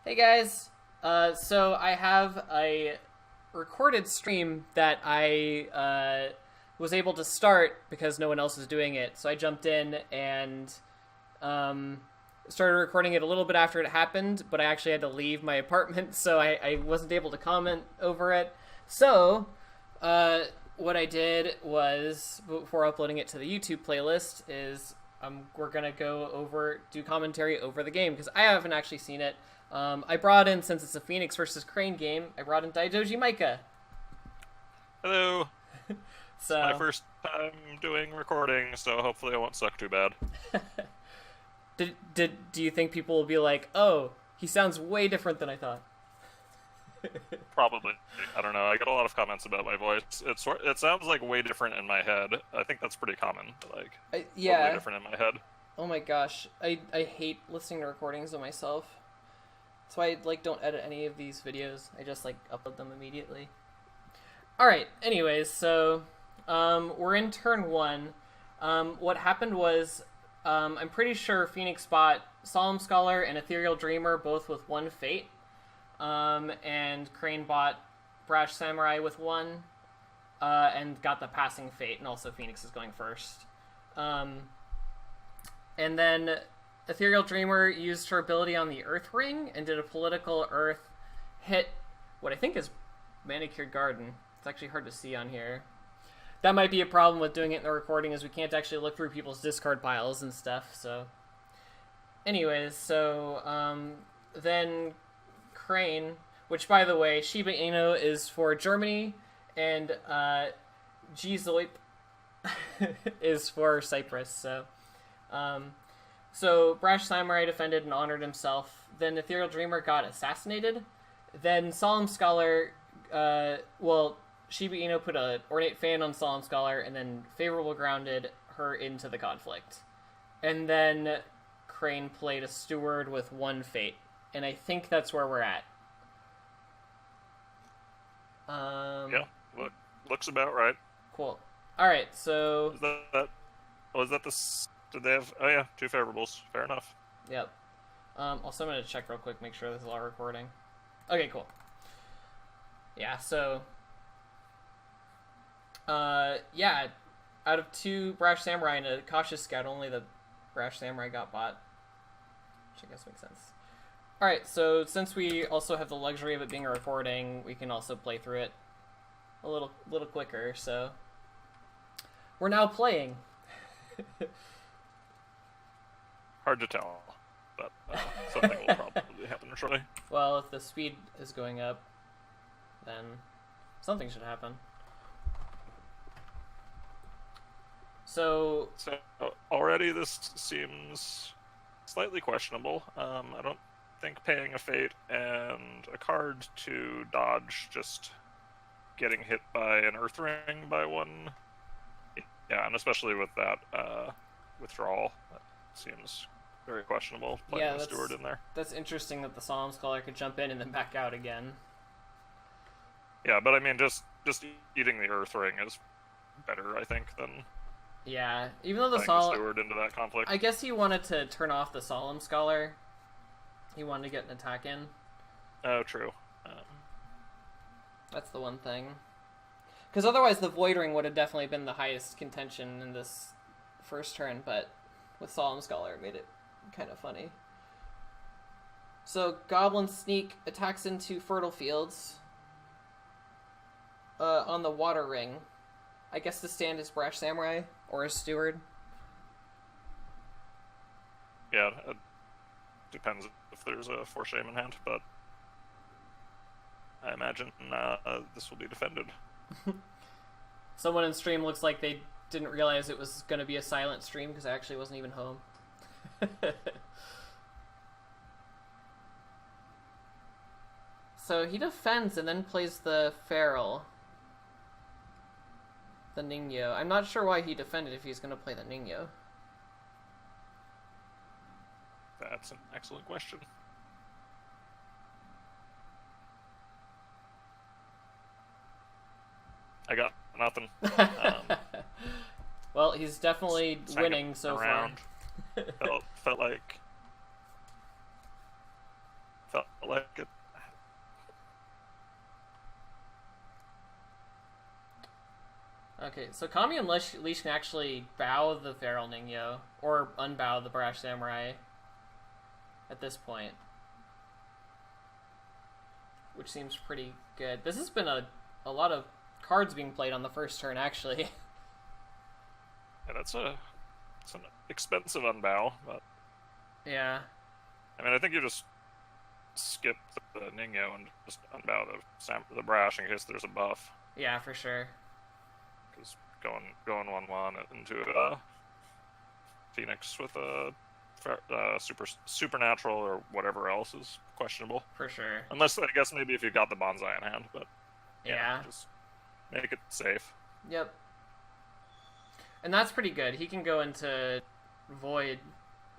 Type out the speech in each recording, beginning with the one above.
Hey guys, so I have a recorded stream that I was able to start because no one else is doing it. So I jumped in and um, started recording it a little bit after it happened, but I actually had to leave my apartment, so I wasn't able to comment over it. So what I did was, before uploading it to the YouTube playlist, is we're gonna do commentary over the game because I haven't actually seen it. I brought in, since it's a Phoenix versus Crane game, I brought in Daidoji Micah. Hello. So It's my first time doing recording, so hopefully I won't suck too bad. do you think people will be like, oh, he sounds way different than I thought? Probably. I don't know. I get a lot of comments about my voice. It sounds like way different in my head. I think that's pretty common. Yeah. Totally different in my head. Oh my gosh, I hate listening to recordings of myself. That's why I don't edit any of these videos. I just upload them immediately. All right. Anyways, so we're in turn one. What happened was I'm pretty sure Phoenix bought Solemn Scholar and Ethereal Dreamer both with one fate, and Crane bought Brash Samurai with one, and got the passing fate, and also Phoenix is going first. And then Ethereal Dreamer used her ability on the Earth Ring and did a political Earth hit what I think is Manicured Garden. It's actually hard to see on here. That might be a problem with doing it in the recording, is we can't actually look through people's discard piles and stuff, so... Anyways, so, then Crane, which, by the way, Shiba Inu is for Germany, and, Gzoymp is for Cyprus, so... So Brash Samurai defended and honored himself. Then Ethereal Dreamer got assassinated. Then Solemn Scholar, Shiba Inu put a Ornate Fan on Solemn Scholar and then Favorable Grounded her into the conflict. And then Crane played a Steward with one fate. And I think that's where we're at. Yeah, looks about right. Cool. Alright, so... Was that the... Did they have... Oh yeah, two favorables. Fair enough. Yep. Also, I'm going to check real quick, make sure this is all recording. Okay, cool. Yeah, so... yeah, out of two Brash Samurai and a Cautious Scout, only the Brash Samurai got bought. Which I guess makes sense. Alright, so since we also have the luxury of it being a recording, we can also play through it a little quicker, so... We're now playing. Hard to tell, but something will probably happen shortly. Well, if the speed is going up, then something should happen. So already this seems slightly questionable. I don't think paying a fate and a card to dodge just getting hit by an Earth Ring by one. Yeah, and especially with that withdrawal, that seems very questionable, playing the Steward in there. That's interesting that the Solemn Scholar could jump in and then back out again. Yeah, but I mean, just eating the Earth Ring is better, I think, than yeah. Even though the Steward into that conflict. I guess he wanted to turn off the Solemn Scholar. He wanted to get an attack in. Oh, true. That's the one thing. Because otherwise the Void Ring would have definitely been the highest contention in this first turn, but with Solemn Scholar it made it kind of funny. So Goblin Sneak attacks into Fertile Fields on the Water Ring. I guess the stand is Brash Samurai or a Steward. Yeah, it depends if there's a Force Shame in hand, but I imagine this will be defended. Someone in stream looks like they didn't realize it was going to be a silent stream because I actually wasn't even home. So he defends and then plays the Feral. The Ningyo. I'm not sure why he defended if he's going to play the Ningyo. That's an excellent question. I got nothing. Well, he's definitely winning so far. felt Felt like it. Okay, so Kami and Leash can actually bow the Feral Ningyo, or unbow the Brash Samurai at this point. Which seems pretty good. This has been a lot of cards being played on the first turn, actually. Yeah, it's an expensive unbow, but... Yeah. I mean, I think you just skip the Ningyo and just unbow the Brash in case there's a buff. Yeah, for sure. Because going 1/1 into Phoenix with a supernatural or whatever else is questionable. For sure. Unless, I guess, maybe if you got the Bonsai in hand, but yeah. Just make it safe. Yep. And that's pretty good. He can go into Void.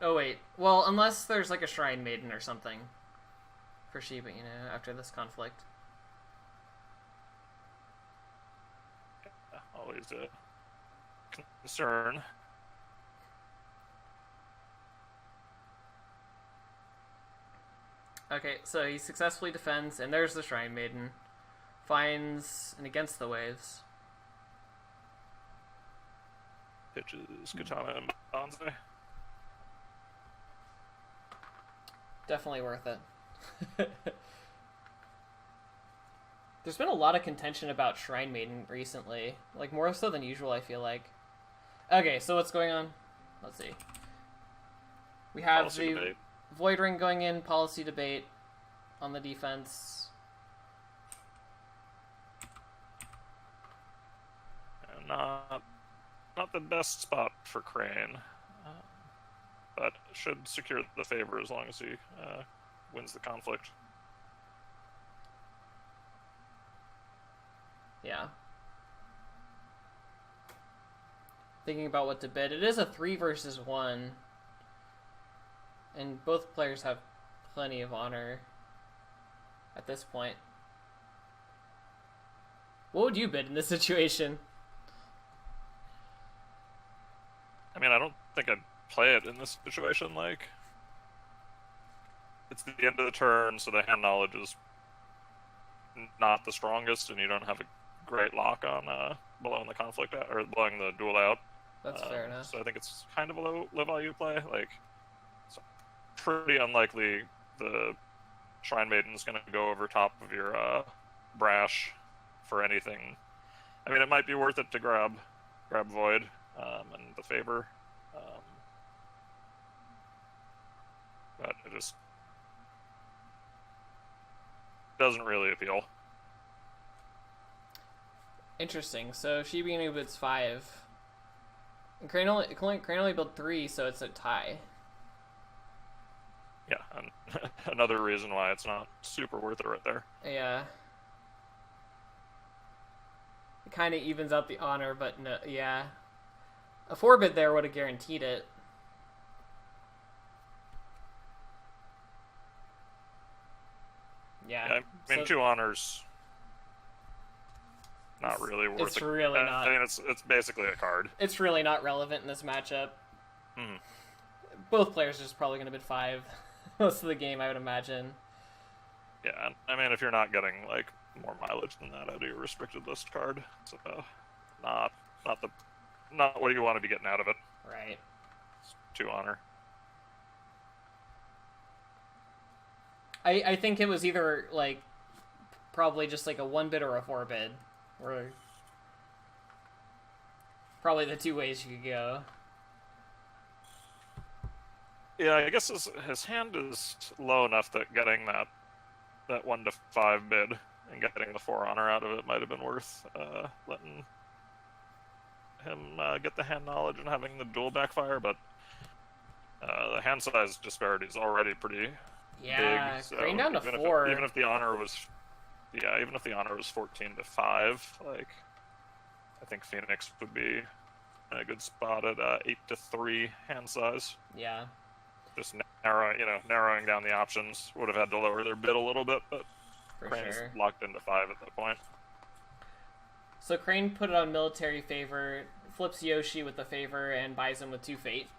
Oh, wait. Well, unless there's like a Shrine Maiden or something for Shiba, you know, after this conflict. Yeah, always a concern. Okay, so he successfully defends, and there's the Shrine Maiden. Finds an Against the Waves. Pitches Katana and Bonsai. Definitely worth it. There's been a lot of contention about Shrine Maiden recently. Like, more so than usual, I feel like. Okay, so what's going on? Let's see. We have Policy the debate. Void Ring going in, policy debate on the defense. And not the best spot for Crane, but should secure the favor as long as he wins the conflict. Yeah. Thinking about what to bid. It is a 3 versus 1. And both players have plenty of honor at this point. What would you bid in this situation? I mean, I don't think I'd play it in this situation. Like, it's the end of the turn, so the hand knowledge is not the strongest, and you don't have a great lock on blowing the conflict out, or blowing the duel out. That's fair enough. So I think it's kind of a low value play. Like, it's pretty unlikely the Shrine Maiden's going to go over top of your Brash for anything. I mean, it might be worth it to grab Void and the favor, but it just doesn't really appeal. Interesting. So Shiba Inu bids 5. And Crane only built 3, so it's a tie. Yeah, and another reason why it's not super worth it right there. Yeah. It kind of evens out the honor, but no, yeah. A 4 bid there would have guaranteed it. Yeah. I mean, 2 honors, not really worth it. It's really not. I mean, it's basically a card. It's really not relevant in this matchup. Hmm. Both players are just probably going to bid 5 most of the game, I would imagine. Yeah, I mean, if you're not getting like more mileage than that out of your restricted list card, so not what you want to be getting out of it. Right. It's 2 honor. I think it was either like probably just like a 1 bid or a 4 bid. Or probably the 2 ways you could go. Yeah, I guess his hand is low enough that getting that 1 to 5 bid and getting the 4 honor out of it might have been worth letting him get the hand knowledge and having the duel backfire, but the hand size disparity is already pretty big. So Crane down to even 4. Even if the honor was 14 to 5, like, I think Phoenix would be in a good spot at 8 to 3 hand size. Yeah. Just narrowing down the options. Would have had to lower their bid a little bit, but For Crane's sure. locked into 5 at that point. So Crane put it on military favor, flips Yoshi with the favor, and buys him with 2 fate.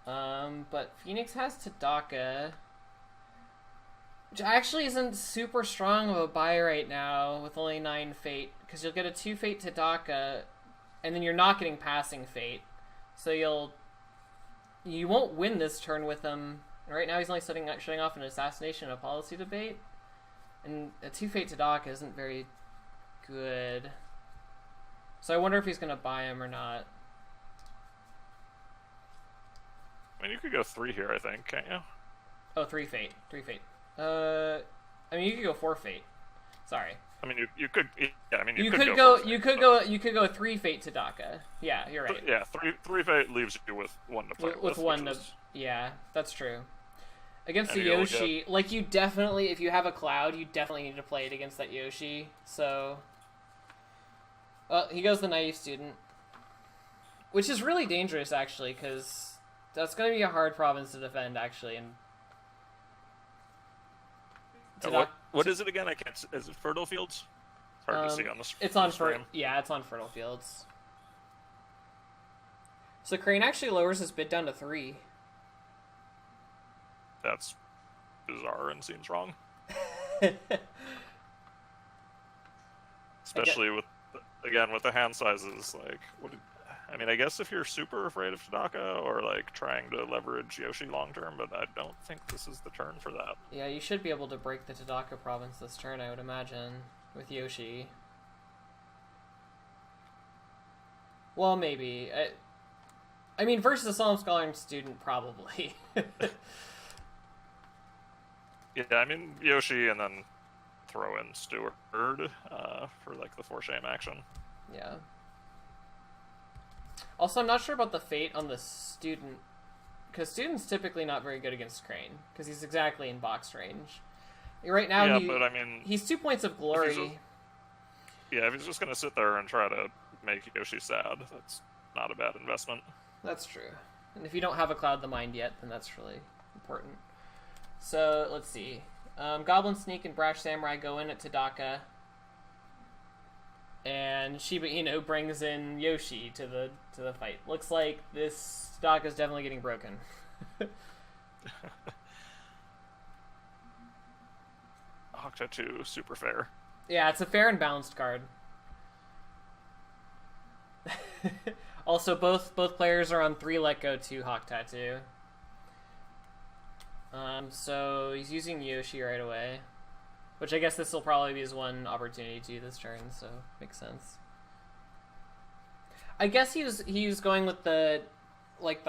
But Phoenix has Tadaka. actually isn't super strong of a buy right now with only 9 fate, because you'll get a 2 fate to Daka, and then you're not getting passing fate, so you won't win this turn with him. Right now he's only shutting off an assassination and a policy debate, and a 2 fate to Daka isn't very good. So I wonder if he's gonna buy him or not. I mean, you could go 3 here, I think, can't you? Oh, 3 fate. 3 fate. I mean, you could go 4 fate. Sorry. I mean, you could. Yeah, I mean, You could could go. You could go 3 fate to Daka. Yeah, you're right. Yeah, three fate leaves you with 1 to play with. One to. Yeah, that's true. Against the Yoshi, like, you definitely, if you have a Cloud, you definitely need to play it against that Yoshi. So, well, he goes the Naive Student, which is really dangerous actually, because that's going to be a hard province to defend actually. And what is it again? I can't. Is it Fertile Fields? It's hard to see on this. It's on it's on Fertile Fields. So Crane actually lowers his bid down to 3. That's bizarre and seems wrong. Especially with the hand sizes. Like, I mean, I guess if you're super afraid of Tadaka or like trying to leverage Yoshi long term, but I don't think this is the turn for that. Yeah, you should be able to break the Tadaka province this turn, I would imagine, with Yoshi. Well, maybe. I mean, versus a Solemn Scholar and Student, probably. Yeah, I mean, Yoshi and then throw in Steward for like the 4 shame action. Yeah. Also, I'm not sure about the fate on the Student, because Student's typically not very good against Crane, because he's exactly in box range. Right now, but I mean, he's 2 points of glory. If he's just going to sit there and try to make Yoshi sad, that's not a bad investment. That's true. And if you don't have a Cloud the Mind yet, then that's really important. So, let's see. Goblin Sneak and Brash Samurai go in at Tadaka. And Shiba Inu brings in Yoshi to the fight. Looks like this Tadaka is definitely getting broken. Octa 2, super fair. Yeah, it's a fair and balanced card. Also, both players are on 3 Let Go 2 Hawk Tattoo. So he's using Yoshi right away, which I guess this will probably be his one opportunity to this turn, so makes sense. I guess he was going with the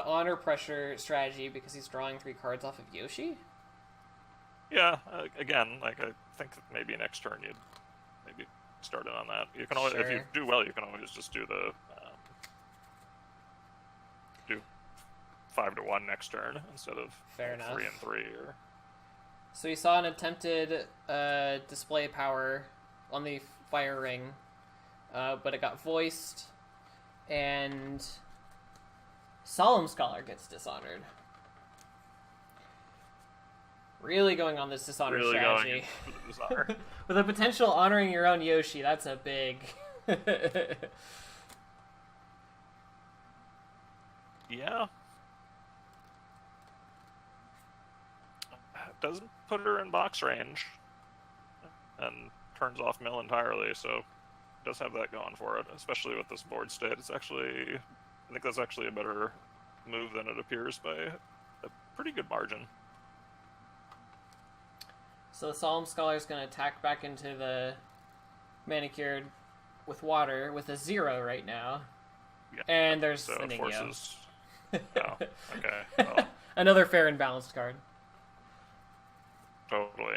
honor pressure strategy because he's drawing 3 cards off of Yoshi. Yeah, again, like I think that maybe next turn you'd maybe start in on that. You can always, if you do well, you can always just do the 5 to 1 next turn instead of 3 and 3. Or... So we saw an attempted display power on the fire ring, but it got voiced, and Solemn Scholar gets dishonored. Really going on this dishonor strategy. With a potential honoring your own Yoshi, that's a big... Yeah. Doesn't put her in box range and turns off mill entirely, so it does have that going for it, especially with this board state. I think that's actually a better move than it appears by a pretty good margin. So the Solemn Scholar is going to attack back into the Manicured with water with a 0 right now. Yeah, and there's an Inyo. Oh, okay. Well. Another fair and balanced card. Totally.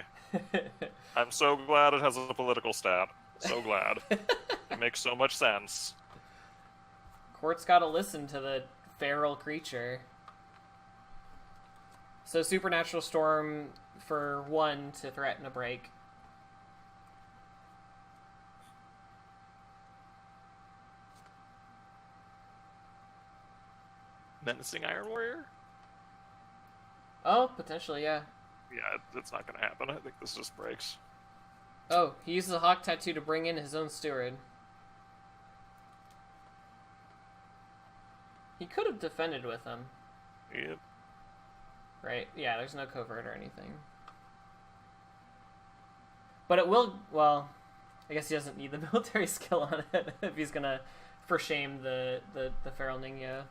I'm so glad it has a political stat. So glad. It makes so much sense. Court's got to listen to the feral creature. So Supernatural Storm for 1 to threaten a break. Menacing Iron Warrior? Oh, potentially, yeah. Yeah, it's not going to happen. I think this just breaks. Oh, he uses a Hawk Tattoo to bring in his own steward. He could have defended with him. Yep. Right, yeah, there's no covert or anything. But it will, well, I guess he doesn't need the military skill on it if he's gonna for shame the Feral Ningyo.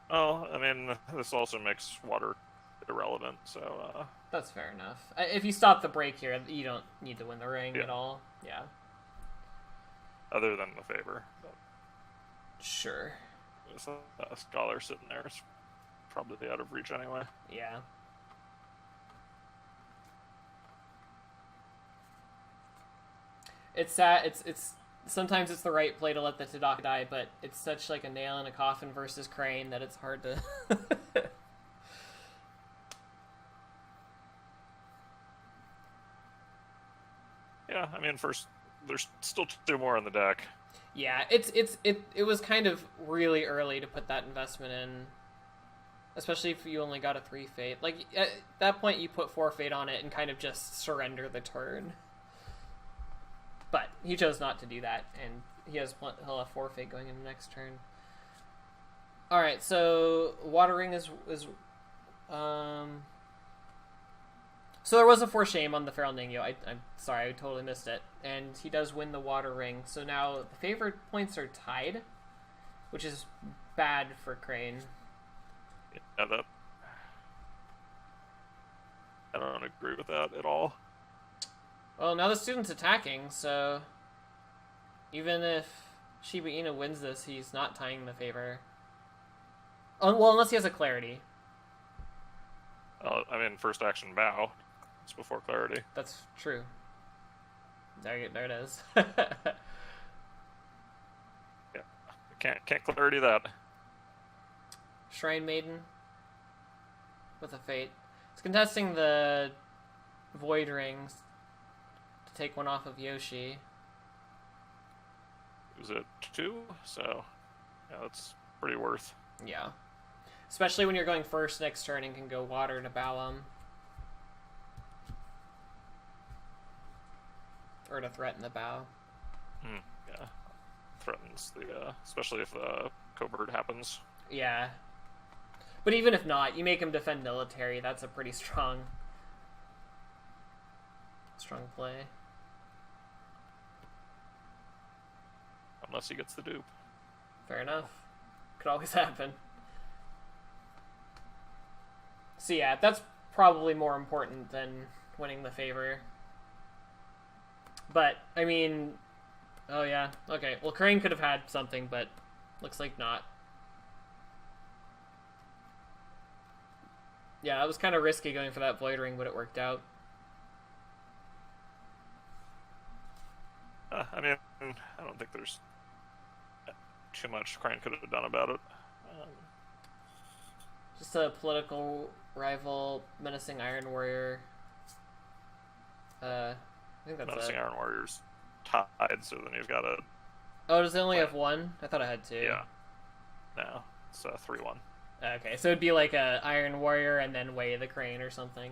Oh, I mean, this also makes water irrelevant, so... That's fair enough. If you stop the break here, you don't need to win the ring at all. Yeah. Other than the favor. But sure. there's a scholar sitting there. It's probably out of reach anyway. Yeah. It's sad. It's sometimes it's the right play to let the Tadaka die, but it's such like a nail in a coffin versus Crane that it's hard to. Yeah, I mean, first there's still 2 more on the deck. Yeah, it was kind of really early to put that investment in, especially if you only got a 3 fate. Like at that point, you put 4 fate on it and kind of just surrender the turn. But he chose not to do that, and he'll have 4 fate going into next turn. All right, so Water Ring is so there was a 4 shame on the Feral Ningyo. I'm sorry, I totally missed it. And he does win the Water Ring. So now the favorite points are tied, which is bad for Crane. Yeah, I don't agree with that at all. Well, now the student's attacking, so even if Shiba Inu wins this, he's not tying the favor. Oh, well, unless he has a clarity. I mean, first action bow. It's before clarity. That's true. There it is. Yeah, can't clarity that. Shrine Maiden with a fate. It's contesting the Void Rings to take one off of Yoshi. It was at 2, so yeah, that's pretty worth. Yeah. Especially when you're going first next turn and can go water to bow him. Or to threaten the bow. Yeah. Threatens the, especially if the covert happens. Yeah. But even if not, you make him defend military, that's a pretty strong play. Unless he gets the dupe. Fair enough. Could always happen. So yeah, that's probably more important than winning the favor. But, I mean... Oh yeah, okay. Well, Crane could have had something, but looks like not. Yeah, it was kind of risky going for that Void Ring, but it worked out. I mean, I don't think there's too much Crane could have done about it. Just a political rival, menacing Iron Warrior. I think that's Menacing it. Iron Warrior's tied, so then you've got a... Oh, does it only have 1? I thought I had 2. Yeah. No, it's 3-1. Okay, so it'd be like a Iron Warrior and then Way the Crane or something.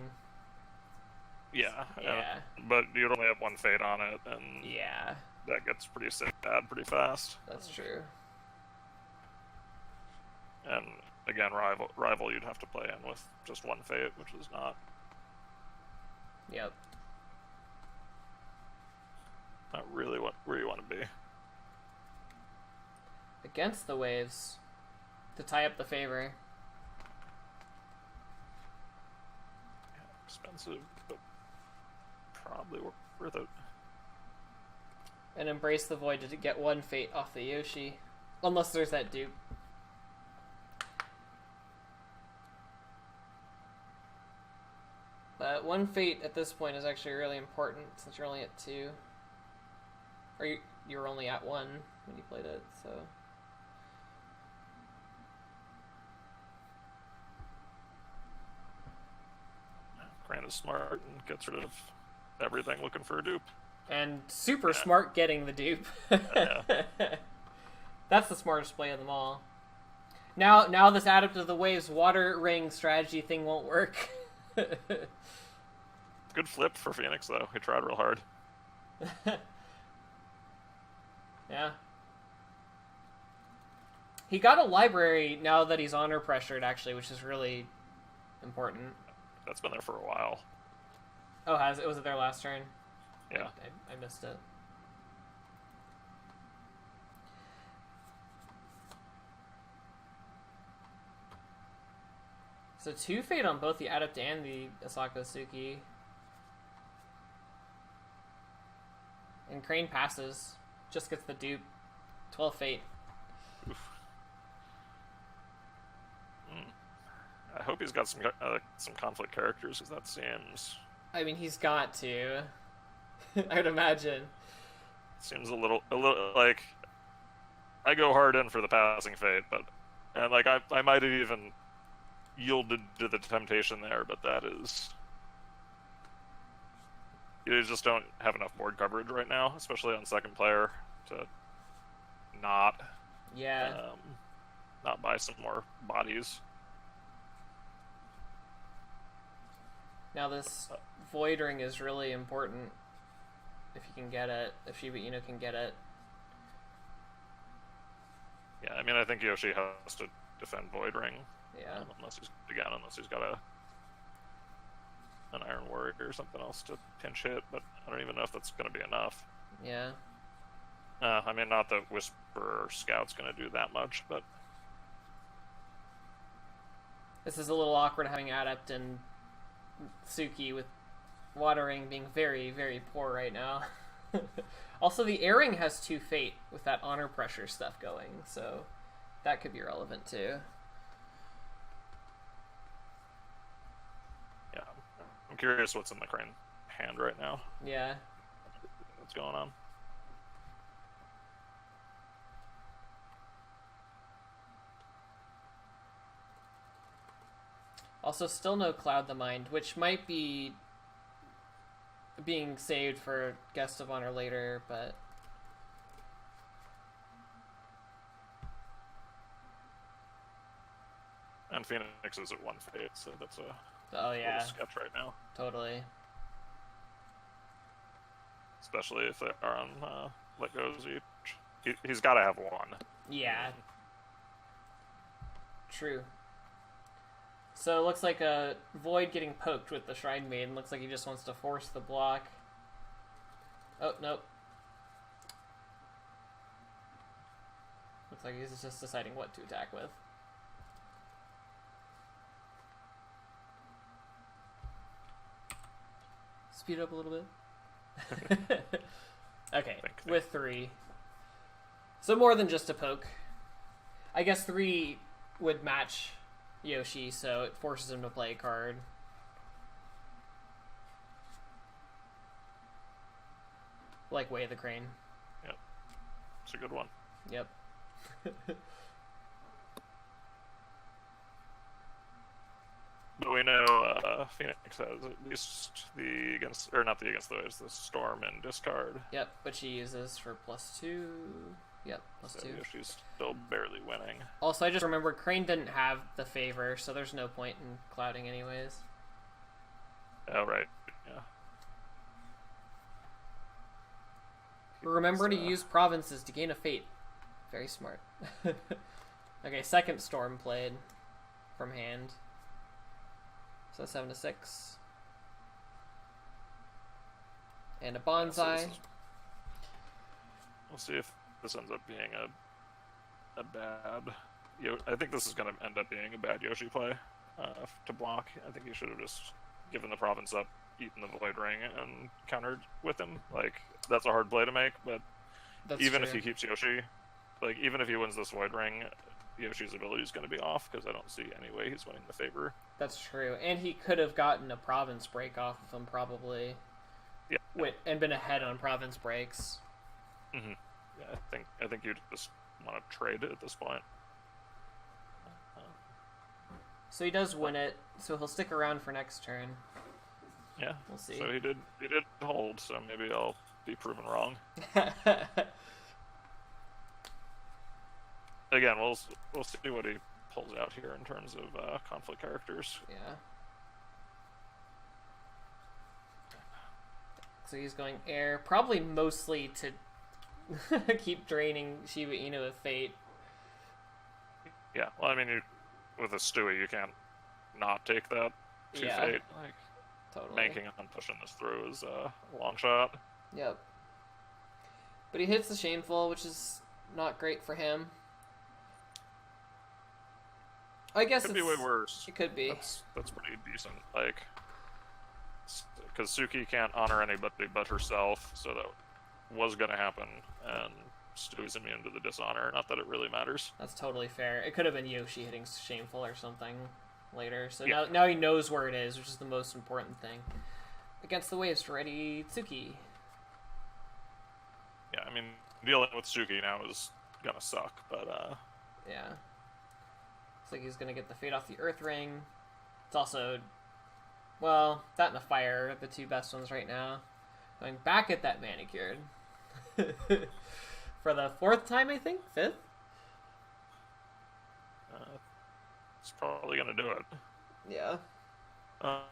Yeah. Yeah. But you'd only have 1 fate on it, and Yeah, that gets pretty sad pretty fast. that's true. And again, rival you'd have to play in with just 1 fate, which is not Yep. really where you want to be. Against the Waves to tie up the favor. Yeah, expensive, but probably worth it. And Embrace the Void to get 1 fate off the Yoshi. Unless there's that dupe. But 1 fate at this point is actually really important since you're only at 2. Or you're only at 1 when you played it, so... Crane is smart and gets rid of everything looking for a dupe. And super smart getting the dupe. Yeah. That's the smartest play of them all. Now this Adept of the Waves Water Ring strategy thing won't work. Good flip for Phoenix, though. He tried real hard. Yeah. He got a library now that he's honor pressured, actually, which is really important. That's been there for a while. Oh, was it their last turn? Yeah. I missed it. So 2 Fate on both the Adept and the Asako Suki. And Crane passes. Just gets the dupe. 12 Fate. Oof. I hope he's got some conflict characters, because that seems... I mean, he's got to. I would imagine. Seems a little like... I go hard in for the passing Fate, but... And, like, I might have even yielded to the temptation there, but that is... You just don't have enough board coverage right now, especially on second player, to not... Yeah. Not buy some more bodies. Now this Void Ring is really important if you can get it, if Shiba Inu can get it. Yeah, I mean, I think Yoshi has to defend Void Ring. Yeah. Unless he's got an Iron Warrior or something else to pinch hit, but I don't even know if that's going to be enough. Yeah. I mean, not that Whisperer Scout's going to do that much, but... This is a little awkward having Adept and Suki with Watering being very, very poor right now. Also, the Airing has 2 Fate with that Honor Pressure stuff going, so that could be relevant too. Yeah, I'm curious what's in the Crane hand right now. Yeah. What's going on? Also, still no Cloud the Mind, which might be being saved for Guest of Honor later, but... And Phoenix is at 1 Fate, so that's a yeah, little sketch right now. Totally. Especially if they are on Let Goes each. He's got to have 1. Yeah. True. So it looks like a Void getting poked with the Shrine Maiden. Looks like he just wants to force the block. Oh, nope. Looks like he's just deciding what to attack with. Speed up a little bit. Okay, with 3. So more than just a poke. I guess 3 would match Yoshi, so it forces him to play a card. Like Way of the Crane. Yep. It's a good one. Yep. But we know Phoenix has at least the Storm and discard. Yep, but she uses for +2. Yep, +2. She's still barely winning. Also, I just remembered Crane didn't have the favor, so there's no point in clouding anyways. Oh, right. Yeah. Remember to use provinces to gain a fate. Very smart. Okay, second Storm played from hand. So 7-6. And a Bonsai. We'll see if this ends up being a bad... I think this is going to end up being a bad Yoshi play to block. I think he should have just given the province up, eaten the Void Ring, and countered with him. Like, that's a hard play to make, but even if he keeps Yoshi, like, even if he wins this Void Ring, Yoshi's ability is going to be off, because I don't see any way he's winning the favor. That's true. And he could have gotten a province break off of him, probably. Yeah. And been ahead on province breaks. Mm-hmm. Yeah, I think you just want to trade it at this point. So he does win it, so he'll stick around for next turn. Yeah, we'll see. So he did hold, so maybe I'll be proven wrong. Again, we'll see what he pulls out here in terms of conflict characters. Yeah. So he's going air, probably mostly to keep draining Shiba Inu with Fate. Yeah, well, I mean, with a Stewie, you can't not take that 2 Fate. Like, Totally. banking on pushing this through is a long shot. Yep. But he hits the Shameful, which is not great for him. I guess Could be way worse. It could be. That's pretty decent. Like, because Suki can't honor anybody but herself, so that was going to happen, and Stu is immune to the dishonor. Not that it really matters. That's totally fair. It could have been Yoshi hitting Shameful or something later. So yeah. now he knows where it is, which is the most important thing. Against the waves, ready Tsuki. Yeah, I mean, dealing with Suki now is gonna suck, but yeah. Looks like he's gonna get the fade off the Earth Ring. It's also, well, that and the Fire are the two best ones right now. Going back at that Manicured. For the 4th time, I think? 5th? it's probably gonna do it. Yeah.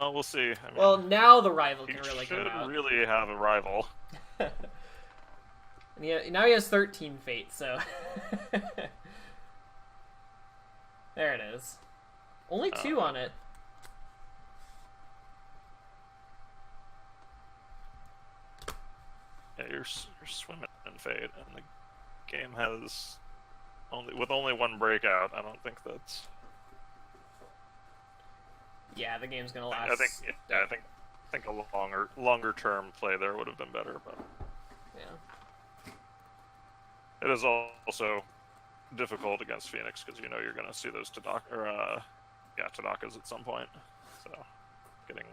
We'll see. I mean, well, now the rival can really come out. Should really have a rival. And now he has 13 fate, so... there it is. Only 2 on it. Yeah, you're swimming in fate, and the game has only 1 breakout. I don't think that's... Yeah, the game's gonna last. I think a longer term play there would have been better, but yeah, it is also difficult against Phoenix because you know you're gonna see those Tadakas at some point. So getting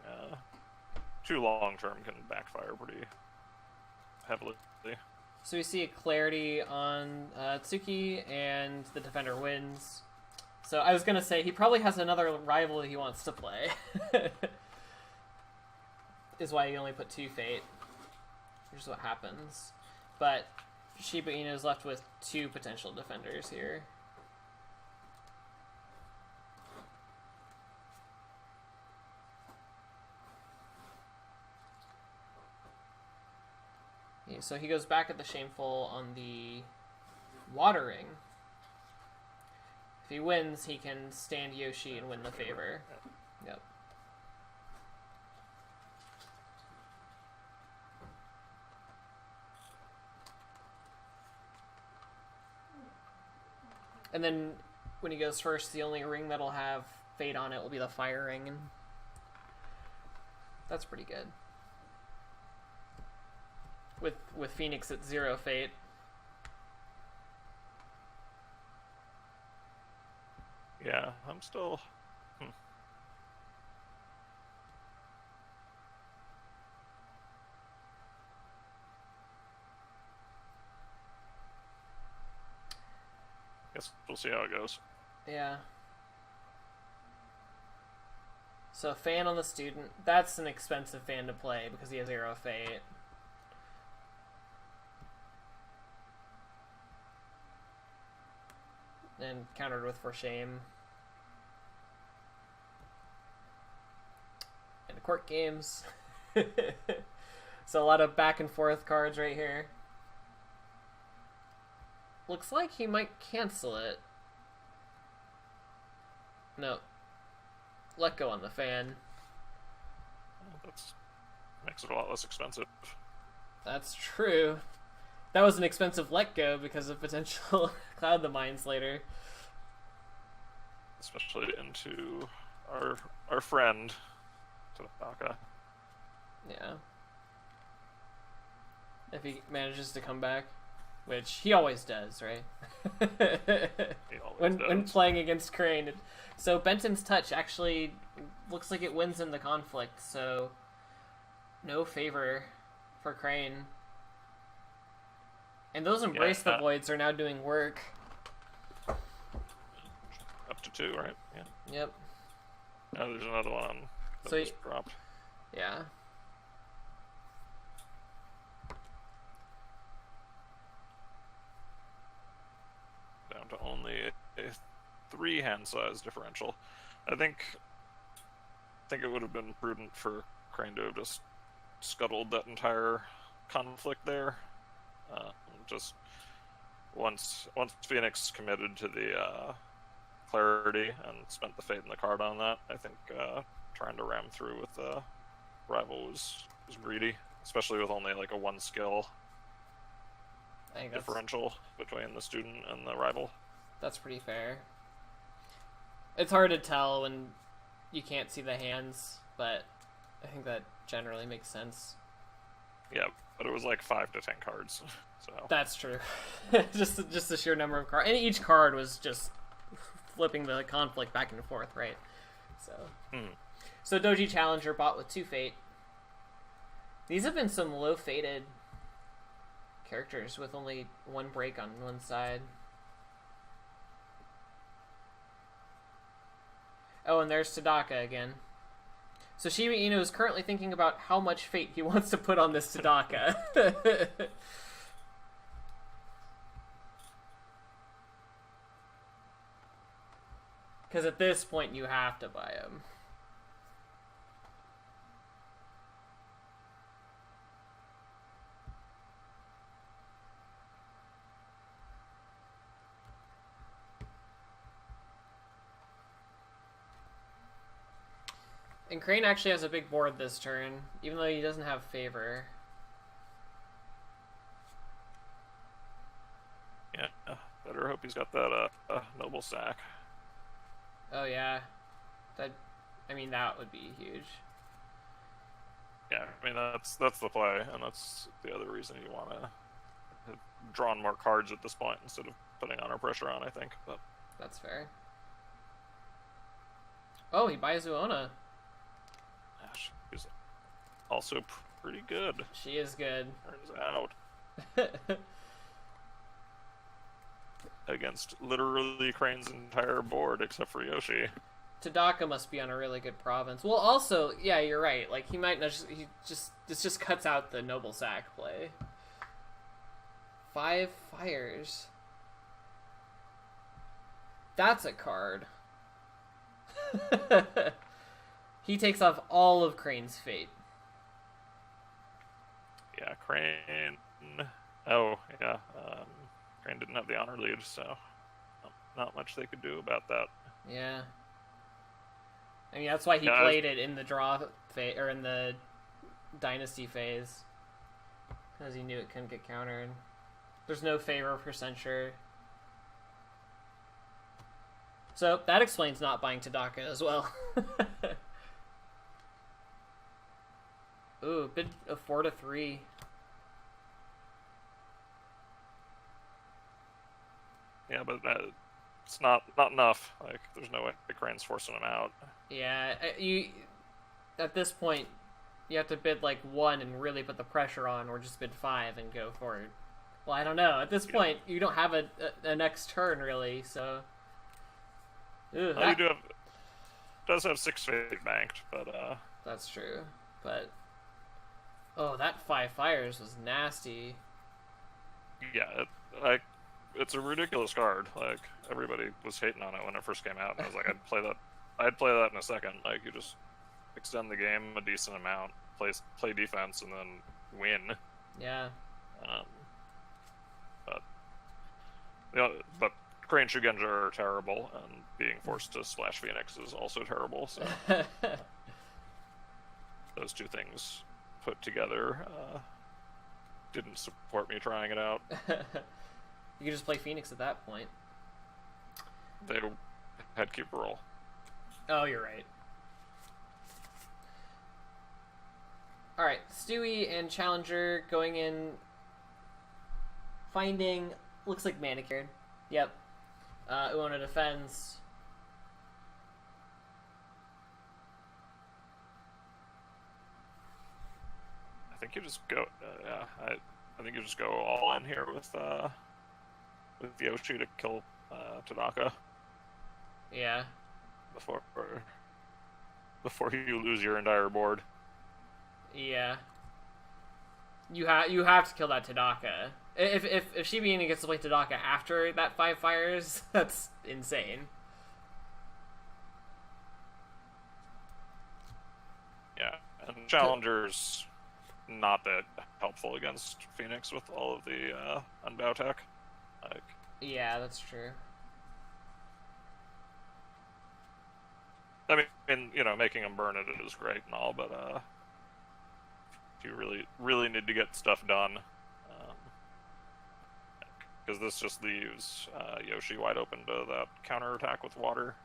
too long term can backfire pretty heavily. So we see a clarity on Tsuki, and the defender wins. So I was going to say, he probably has another rival he wants to play. Is why he only put 2 fate. Which is what happens. But Shiba Inu is left with 2 potential defenders here. Yeah, so he goes back at the Shameful on the Water Ring. If he wins, he can stand Yoshi and win the favor. Yep. And then when he goes first, the only ring that'll have fate on it will be the Fire Ring. And that's pretty good. With Phoenix at 0 fate. Yeah, I'm still... Guess we'll see how it goes. Yeah. So fan on the student. That's an expensive fan to play because he has 0 fate. And countered with For Shame. And the court games. So a lot of back and forth cards right here. Looks like he might cancel it. No. Let go on the fan. That makes it a lot less expensive. That's true. That was an expensive let go because of potential Cloud the Mines later. Especially into our friend, Tadaka. Yeah. If he manages to come back. Which he always does, right? He always does. When playing against Crane. So Benton's Touch actually looks like it wins in the conflict, so no favor for Crane. And those Embrace the Voids are now doing work. Up to 2, right? Yeah. Yep. Now there's another one that So just dropped. Yeah. Down to only a 3 hand size differential. I think it would have been prudent for Crane to have just scuttled that entire conflict there. Just once Phoenix committed to the clarity and spent the fate in the card on that, I think trying to ram through with rival was greedy, especially with only like a 1 skill I think differential between the student and the rival. that's pretty fair. It's hard to tell when you can't see the hands, but I think that generally makes sense. Yeah, but it was like 5 to 10 cards, so That's true. just the sheer number of cards, and each card was just flipping the conflict back and forth, right? So, so Doji Challenger bought with 2 fate. These have been some low fated characters with only 1 break on one side. Oh, and there's Tadaka again. So Shiba Inu is currently thinking about how much fate he wants to put on this Tadaka. Because at this point you have to buy him. And Crane actually has a big board this turn, even though he doesn't have favor. yeah, better hope he's got that noble sack. Oh yeah, that would be huge. Yeah, I mean that's the play, and that's the other reason you want to have drawn more cards at this point instead of putting honor pressure on, I think. But That's fair. Oh, he buys Uona. she's also pretty good. She is good. Turns out. Against literally Crane's entire board except for Yoshi. Tadaka must be on a really good province. Well, also, yeah, you're right. Like he might not. This just cuts out the noble sack play. 5 fires. That's a card. He takes off all of Crane's fate. Yeah, Crane. Oh, yeah. Crane didn't have the honor lead, so not much they could do about that. Yeah. I mean, that's why he played it in the draw phase, or in the dynasty phase. Because he knew it couldn't get countered. There's no favor for censure. So, that explains not buying Tadaka as well. Ooh, bid of 4 to 3. Yeah, but it's not enough. Like, there's no way Crane's forcing him out. Yeah, you at this point, you have to bid like 1 and really put the pressure on, or just bid 5 and go for it. Well, I don't know. At this point, you don't have a next turn really, so. Ooh, you does have 6 fate banked, but that's true. But that 5 fires was nasty. Yeah, it's a ridiculous card. Like, everybody was hating on it when it first came out, and I was like, I'd play that in a second. Like, you just extend the game a decent amount, play defense, and then win. Yeah. But Crane Shugenja are terrible, and being forced to Splash Phoenix is also terrible, so those two things put together didn't support me trying it out. You could just play Phoenix at that point. They had keeper roll. Oh, you're right. Alright, Stewie and Challenger going in, finding, looks like Manicured. Yep. Uona defends. I think you just go, I think you just go all in here with Yoshi to kill Tanaka. Yeah. Before you lose your entire board. Yeah. You have to kill that Tadaka. If Shiba Inu gets to play Tadaka after that 5 fires, that's insane. Yeah, and Challenger's not that helpful against Phoenix with all of the unbow tech. Like, yeah, that's true. I mean, you know, making him burn it is great and all, but you really need to get stuff done. Because this just leaves Yoshi wide open to that counterattack with water.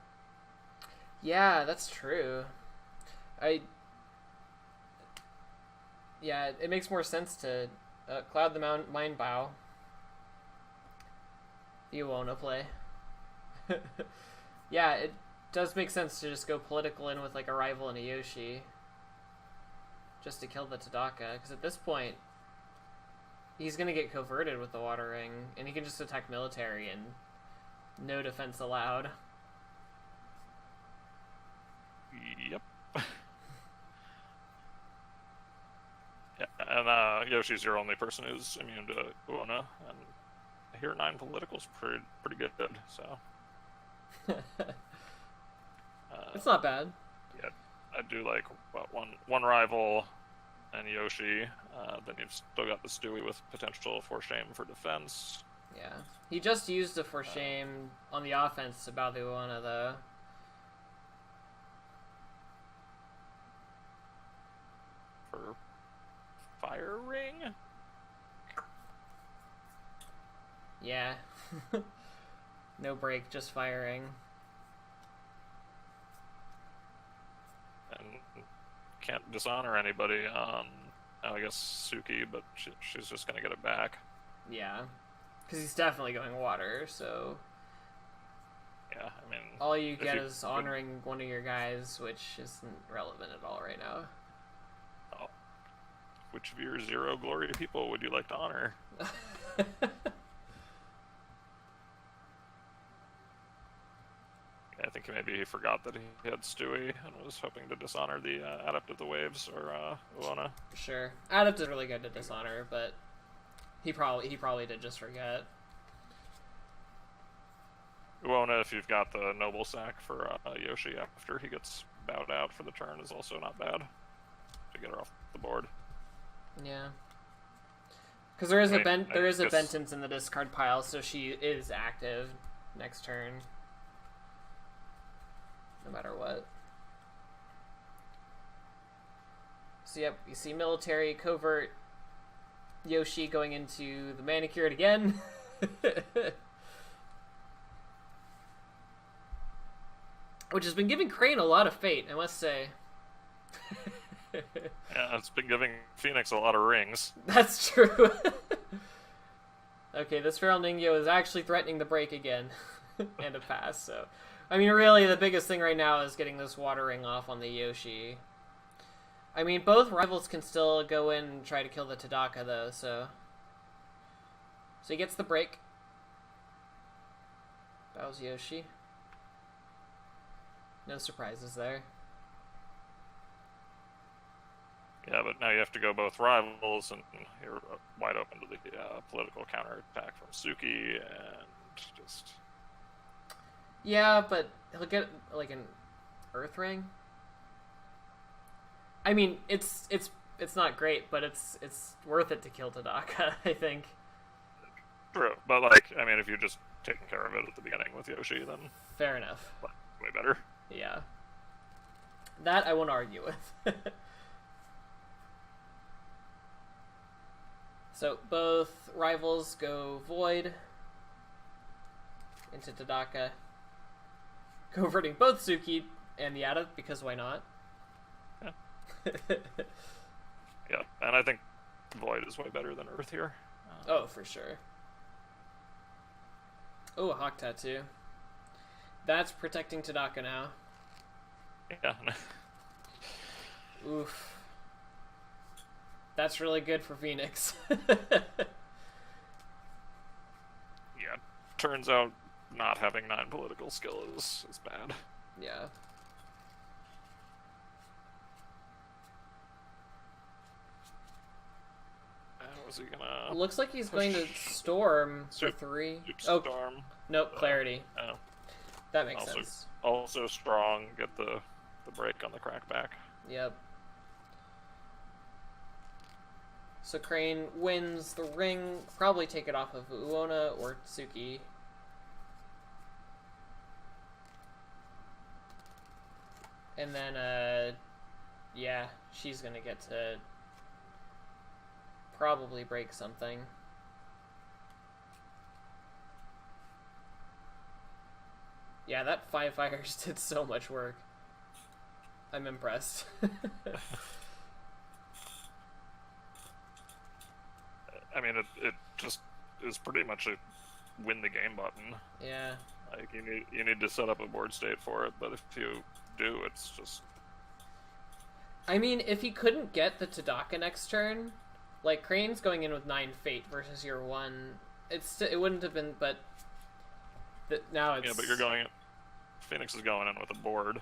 Yeah, that's true. Yeah, it makes more sense to cloud the mine bow. The Uona play. Yeah, it does make sense to just go political in with like a rival and a Yoshi. Just to kill the Tadaka, because at this point, he's gonna get coverted with the water ring, and he can just attack military and no defense allowed. Yep. Yeah, and Yoshi's your only person who's immune to Uona, and I hear 9 political's pretty good, so. It's not bad. Yeah, I do like one rival and Yoshi. Then you've still got the Stewie with potential for shame for defense. Yeah, he just used a for shame on the offense to bow the Uona though. For fire ring? Yeah. No break, just firing. And can't dishonor anybody on, I guess, Suki, but she's just gonna get it back. Yeah. Because he's definitely going water, so... Yeah, I mean... all you get is honoring one of your guys, which isn't relevant at all right now. Oh. Which of your 0 glory people would you like to honor? I think maybe he forgot that he had Stewie and was hoping to dishonor the Adept of the Waves or Uona. Sure. Adept is really good to dishonor, but he probably did just forget. Uona, if you've got the Noble Sack for Yoshi after he gets bowed out for the turn, is also not bad to get her off the board. Yeah. Because there is a Bentons in the discard pile, so she is active next turn. No matter what. So yep, you see military, covert, Yoshi going into the manicured again. Which has been giving Crane a lot of fate, I must say. Yeah, it's been giving Phoenix a lot of rings. That's true. Okay, this Feral Ningyo is actually threatening the break again. And a pass, so... I mean, really, the biggest thing right now is getting this water ring off on the Yoshi. I mean, both rivals can still go in and try to kill the Tadaka, though, so... So he gets the break. Bows Yoshi. No surprises there. Yeah, but now you have to go both rivals, and you're wide open to the political counterattack from Suki, and just... Yeah, but he'll get, like, an Earth Ring. I mean, it's not great, but it's worth it to kill Tadaka, I think. True, but, like, I mean, if you're just taking care of it at the beginning with Yoshi, then... Fair enough. Way better. Yeah. That I won't argue with. So, both rivals go Void into Tadaka, converting both Suki and the Adept, because why not? Yeah. Yeah, and I think Void is way better than Earth here. Oh, for sure. Oh, a Hawk Tattoo. That's protecting Tadaka now. Yeah. Oof. That's really good for Phoenix. Yeah, turns out not having 9 political skill is bad. Yeah. Was he gonna... Looks like he's going to Storm for 3. Storm. Nope, Clarity. Oh. That makes sense. Also strong, get the break on the crackback. Yep. So Crane wins the ring, probably take it off of Uona or Tsuki. And then, yeah, she's gonna get to probably break something. Yeah, that 5 fires did so much work. I'm impressed. I mean, it just is pretty much a win the game button. Yeah. Like, you need to set up a board state for it, but if you do, it's just... I mean, if he couldn't get the Tadaka next turn, like, Crane's going in with 9 Fate versus your 1, it wouldn't have been, but now it's... Yeah, but you're going... Phoenix is going in with a board.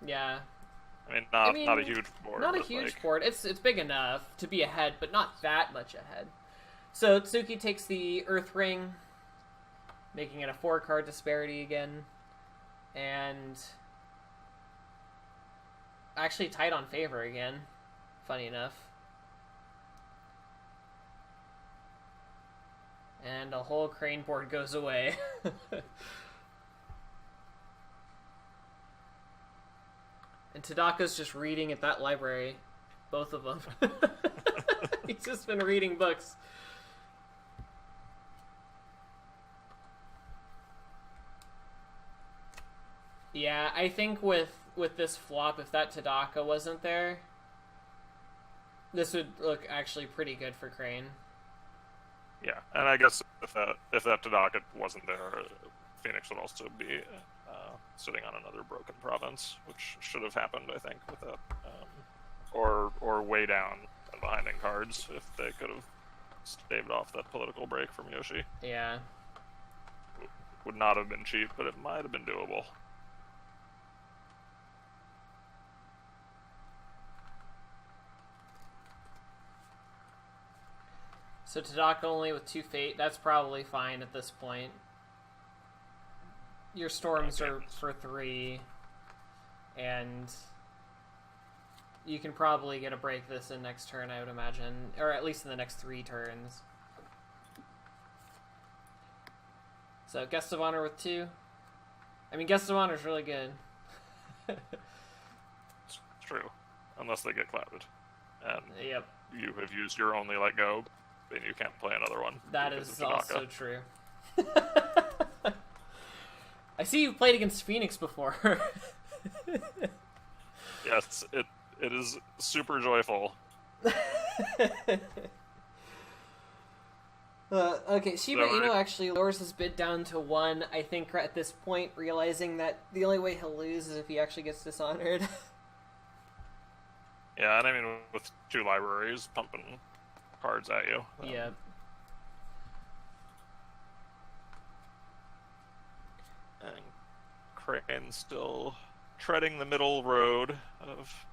Yeah. I mean, not a huge board. Not a huge board. It's big enough to be ahead, but not that much ahead. So Tsuki takes the Earth Ring, making it a 4-card disparity again, and actually tied on favor again, funny enough. And a whole Crane board goes away. And Tadaka's just reading at that library. Both of them. He's just been reading books. Yeah, I think with this flop, if that Tadaka wasn't there, this would look actually pretty good for Crane. Yeah, and I guess if that Tadaka wasn't there, Phoenix would also be sitting on another broken province, which should have happened, I think, with that, or way down and behind in cards if they could have staved off that political break from Yoshi. Yeah. Would not have been cheap, but it might have been doable. So Tadaka only with 2 Fate, that's probably fine at this point. Your storms are for 3, and you can probably get a break this in next turn, I would imagine, or at least in the next 3 turns. So Guest of Honor with 2. I mean, Guest of Honor is really good. It's true, unless they get clouded, and yep, you have used your only let go, then you can't play another one. That is also true. I see you've played against Phoenix before. Yes, it is super joyful. Okay, Shiba Inu actually lowers his bid down to 1, I think, at this point, realizing that the only way he'll lose is if he actually gets dishonored. Yeah, and I mean, with 2 libraries pumping cards at you. Yeah. And Crane still treading the middle road of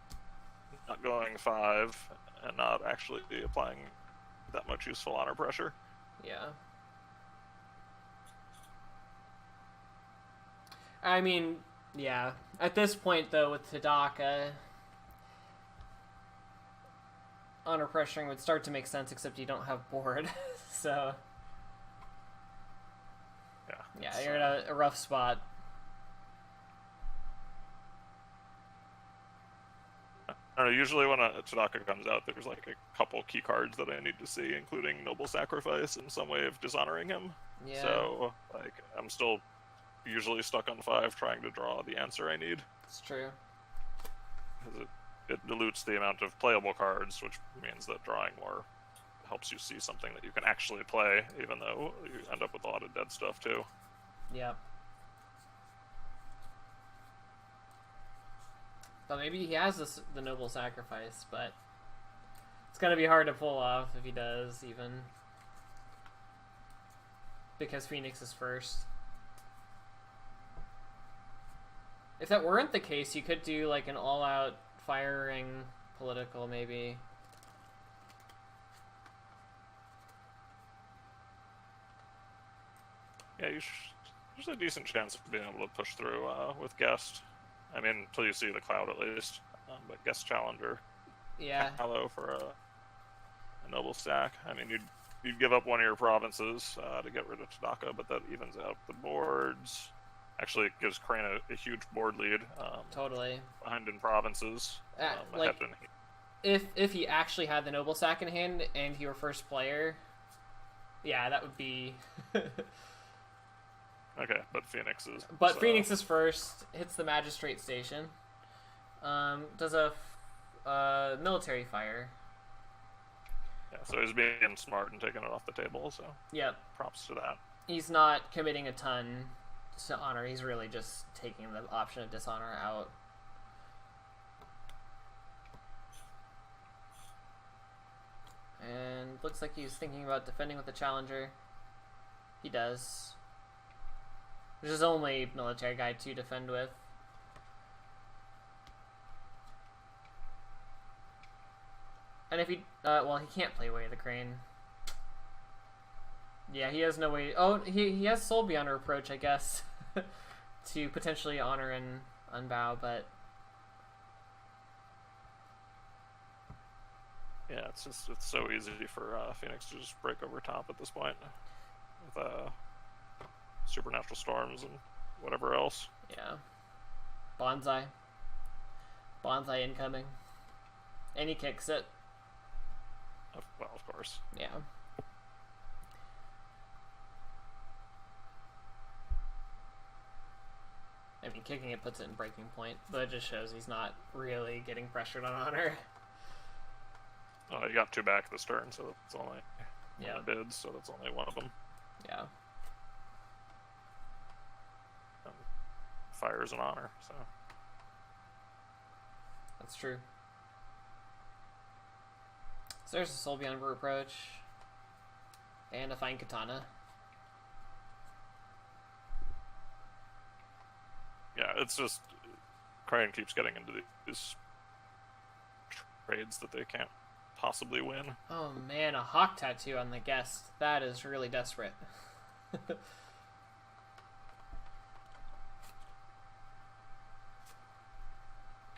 not going 5 and not actually applying that much useful honor pressure. Yeah. I mean, yeah. At this point, though, with Tadaka, honor pressuring would start to make sense, except you don't have board. So, yeah, you're in a rough spot. I don't know, usually when a Tadaka comes out, there's like a couple key cards that I need to see, including Noble Sacrifice and some way of dishonoring him. Yeah. So, like, I'm still usually stuck on 5 trying to draw the answer I need. It's true. Because it dilutes the amount of playable cards, which means that drawing more helps you see something that you can actually play, even though you end up with a lot of dead stuff too. Yeah. But maybe he has the Noble Sacrifice, but it's gonna be hard to pull off if he does, even. Because Phoenix is first. If that weren't the case, you could do like an all-out firing political, maybe. Yeah, there's a decent chance of being able to push through with Guest. I mean, until you see the cloud at least. But Guest Challenger, Yeah. Hallow for a noble stack. I mean, you'd give up one of your provinces to get rid of Tadaka, but that evens out the boards. Actually, it gives Crane a huge board lead. Totally. Behind in provinces. Like, if he actually had the Noble Sack in hand and he were first player, yeah, that would be. Okay, but Phoenix is. But Phoenix is first. Hits the Magistrate Station. Does a military fire. Yeah, so he's being smart and taking it off the table. So Yep. props to that. He's not committing a ton to honor. He's really just taking the option of dishonor out. And looks like he's thinking about defending with the Challenger. He does. There's his only military guy to defend with. And if he, well, he can't play Way of the Crane. Yeah, he has no way. Oh, he has Soul Beyond Reproach, I guess, to potentially honor and unbow, but Yeah, it's so easy for Phoenix to just break over top at this point with supernatural storms and whatever else. yeah. Bonsai incoming, and he kicks it. Well, of course. Yeah. I mean, kicking it puts it in breaking point, but it just shows he's not really getting pressured on honor. Oh, you got 2 back this turn, so it's only Yeah. bids, so that's only one of them. Yeah. Fire is an honor, so. That's true. So there's a Soul Beyond Reproach. And a Fine Katana. Yeah, it's just Crane keeps getting into these trades that they can't possibly win. Oh man, a hawk tattoo on the guest. That is really desperate.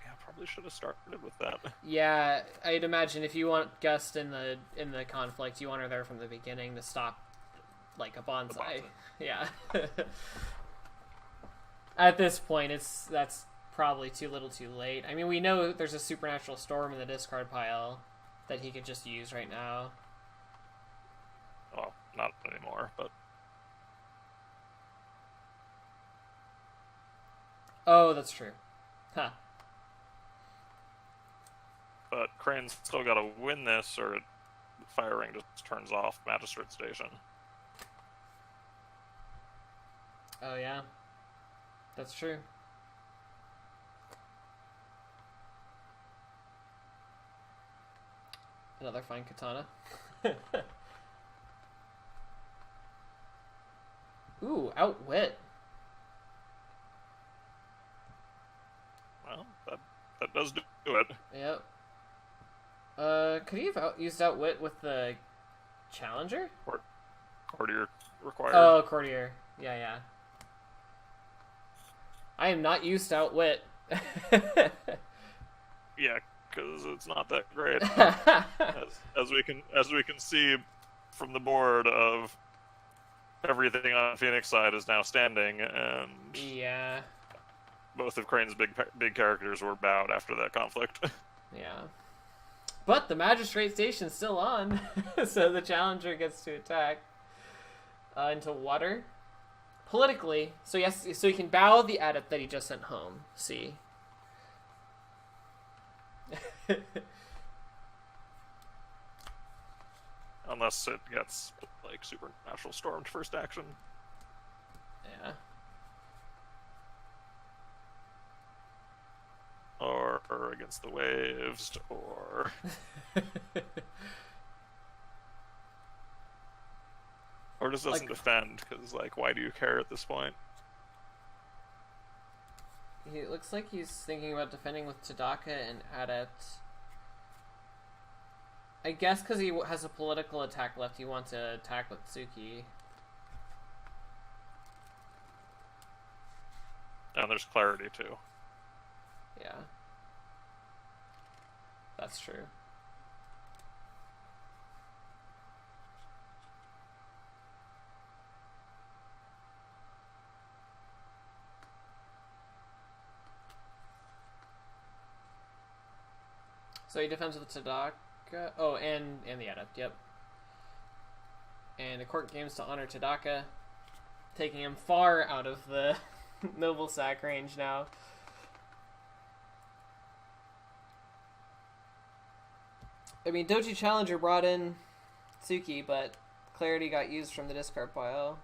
Yeah, probably should have started with that. Yeah, I'd imagine if you want Gust in the conflict, you want her there from the beginning to stop like a bonsai. Yeah. At this point, that's probably too little too late. I mean, we know there's a supernatural storm in the discard pile that he could just use right now. Well, not anymore, but Oh, that's true. Huh. but Crane's still got to win this, or firing just turns off Magistrate Station. Oh yeah. That's true. Another Fine Katana. Ooh, Outwit. Well, that does do it. Yep. Could he have used Outwit with the Challenger? Courtier required. Oh, Courtier. Yeah, yeah. I am not used to Outwit. Yeah, because it's not that great. as we can see from the board of everything on Phoenix side is now standing, and Yeah. both of Crane's big characters were bowed after that conflict. Yeah. But the Magistrate Station's still on, so the Challenger gets to attack into water. Politically, so yes, so he can bow the adept that he just sent home. See. Unless it gets like supernatural stormed first action. Yeah. Or against the waves, or or just doesn't Like- defend, because like, why do you care at this point? He looks like he's thinking about defending with Tadaka and Adept. I guess because he has a political attack left, he wants to attack with Tsuki. And there's clarity too. Yeah. That's true. So So he defends with Tadaka. Oh, and the Adept, yep. And a court games to honor Tadaka, taking him far out of the Noble Sack range now. I mean, Doji Challenger brought in Tsuki, but Clarity got used from the discard pile.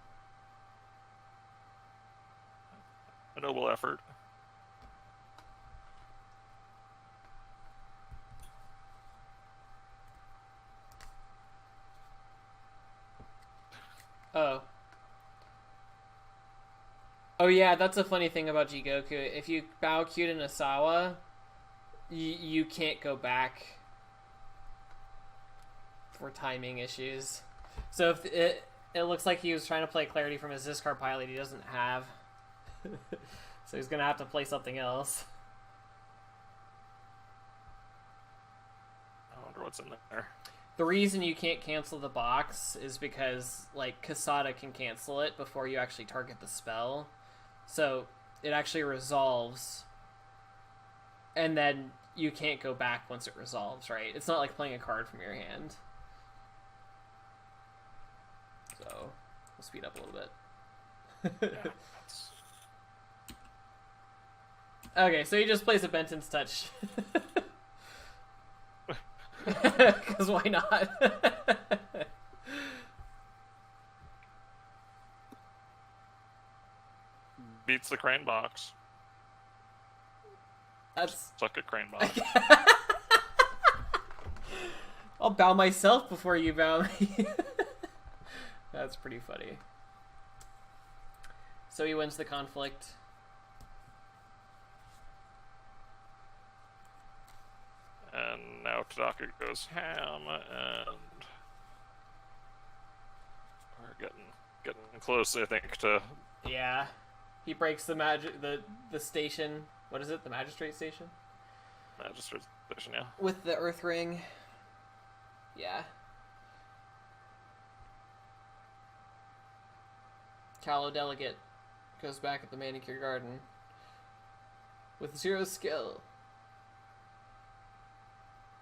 A noble effort. Oh. Oh yeah, that's a funny thing about Jigoku. If you bow Q to Nasawa, you can't go back for timing issues. So if it looks like he was trying to play Clarity from his discard pile that he doesn't have. So he's gonna have to play something else. I wonder what's in there. The reason you can't cancel the box is because, like, Kasada can cancel it before you actually target the spell. So it actually resolves, and then you can't go back once it resolves, right? It's not like playing a card from your hand. So we'll speed up a little bit. Yeah, Okay, so he just plays a Benton's Touch. Because why not? beats the crane box. That's... Suck at crane box. I'll bow myself before you bow me. That's pretty funny. So he wins the conflict. And now Tadaka goes ham, and we're getting close, I think, to... Yeah. He breaks the the station. What is it? The magistrate station? Magistrate station, yeah. With the earth ring. Yeah. Callow Delegate goes back at the Manicure Garden with 0 skill.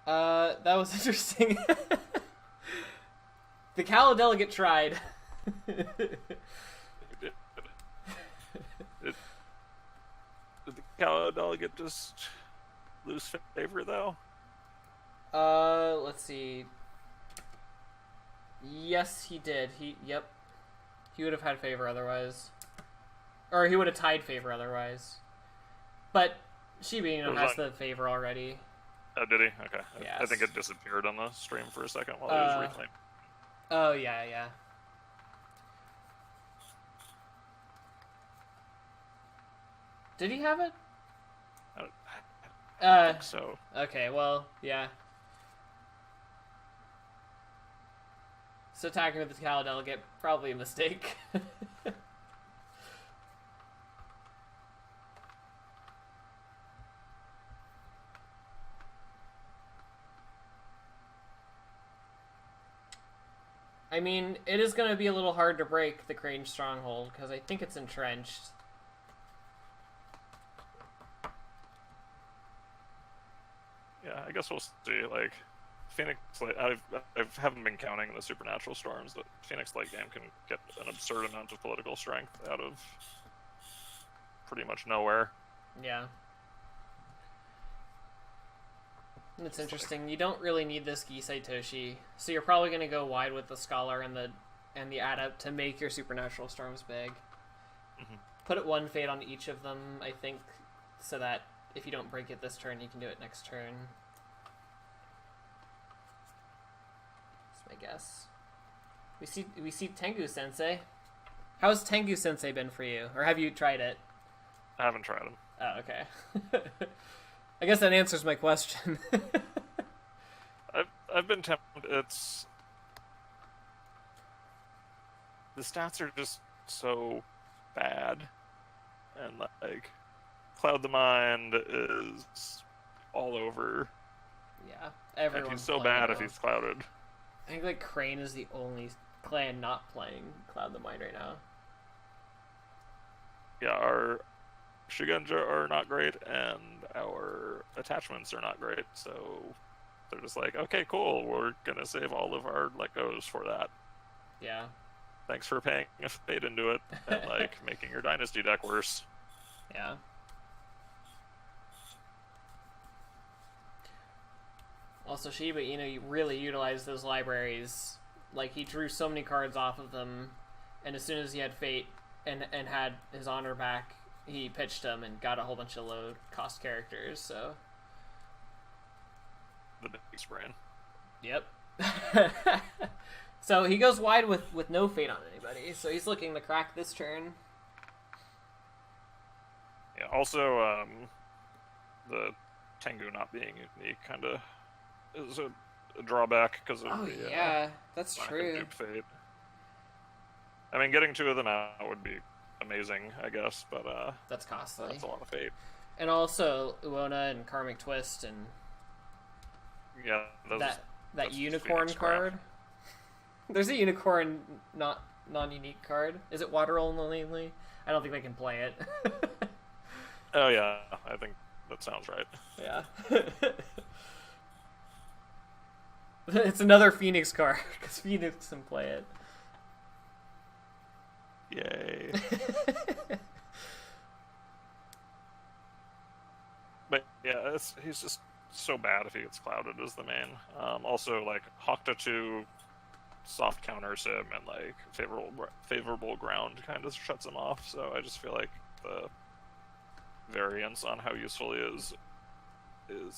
That was interesting. The Callow Delegate tried. Did the Callow Delegate just lose favor, though? Let's see. Yes, he did. Yep. He would have had favor otherwise. Or he would have tied favor otherwise. But Shibino has the favor already. Oh, did he? Okay. Yes. I think it disappeared on the stream for a second while he was reclaiming. Oh, yeah. Did he have it? I think so. Okay, well, yeah. So attacking with the Callow Delegate, probably a mistake. I mean, it is going to be a little hard to break the Crane Stronghold, because I think it's entrenched. Yeah, I guess we'll see. Like, Phoenix Light, I haven't been counting the supernatural storms, but Phoenix Light game can get an absurd amount of political strength out of pretty much nowhere. Yeah. It's interesting. You don't really need this Gisei Toshi, so you're probably going to go wide with the Scholar and the Adept to make your supernatural storms big. Mm-hmm. Put it 1 fade on each of them, I think, so that if you don't break it this turn, you can do it next turn. That's my guess. We see Tengu Sensei. How's Tengu Sensei been for you, or have you tried it? I haven't tried them. Oh, okay. I guess that answers my question. I've been tempted. It's the stats are just so bad, and like Cloud the Mind is all over. Yeah, everyone's and he's so playing bad it if now. he's clouded. I think like Crane is the only clan not playing Cloud the Mind right now. Yeah, our Shugenja are not great, and our attachments are not great, so They're just like, okay, cool, we're gonna save all of our let goes for that. Yeah. Thanks for paying a fate into it and like making your dynasty deck worse. Yeah. Also, Shiba Inu really utilized those libraries. Like, he drew so many cards off of them, and as soon as he had Fate and had his honor back, he pitched them and got a whole bunch of low-cost characters, so... The big sprain. Yep. So he goes wide with no Fate on anybody, so he's looking to crack this turn. Yeah, also, the Tengu not being unique kind of is a drawback because of the yeah, that's true. Dupe Fate. I mean, getting 2 of them out would be amazing, I guess, but that's costly. That's a lot of Fate. And also Uona and Karmic Twist and yeah, that unicorn card. There's a unicorn non-unique card. Is it water only? I don't think they can play it. Oh yeah, I think that sounds right. Yeah. It's another Phoenix card, because Phoenix can play it. Yay. But yeah, he's just so bad if he gets clouded as the main. Also, like, Hokta 2 soft counters him, and like favorable ground kind of shuts him off, so I just feel like the variance on how useful he is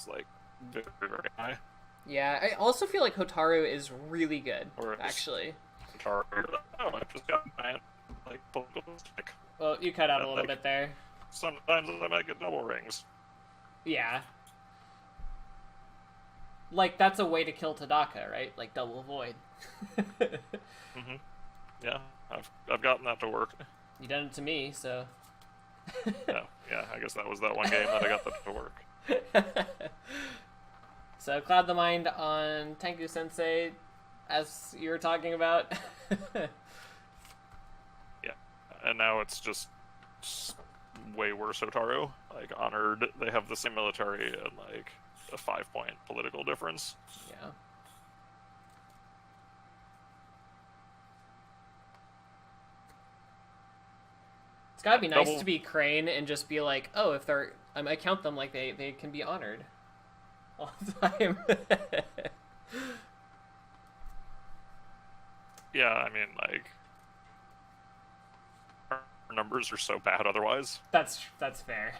like very, very high. Yeah, I also feel like Hotaru is really good, actually. Hotaru, oh, I just got my like political stick. Well, you cut out a little bit there. Sometimes I might get double rings. Yeah. Like, that's a way to kill Tadaka, right? Like, double void. Mm-hmm. Yeah, I've gotten that to work. You done it to me, so... yeah, I guess that was that one game that I got that to work. So, Cloud the Mind on Tengu Sensei, as you were talking about. Yeah, and now it's just way worse Hotaru. Like, Honored, they have the same military and, like, a 5-point political difference. Yeah. It's gotta be nice to be Crane and just be like, oh, if they're... I count them like they can be honored all the time. Yeah, I mean, like, our numbers are so bad otherwise. That's fair.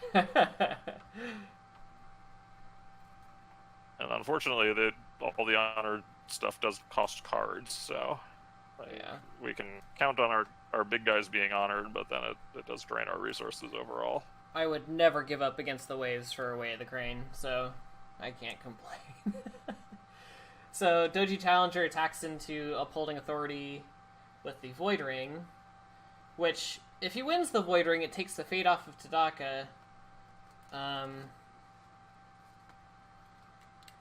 And unfortunately, all the honored stuff does cost cards, so like, yeah, we can count on our big guys being honored, but then it does drain our resources overall. I would never give up against the waves for Way of the Crane, so I can't complain. So Doji Challenger attacks into Upholding Authority with the Void Ring, which, if he wins the Void Ring, it takes the fate off of Tadaka.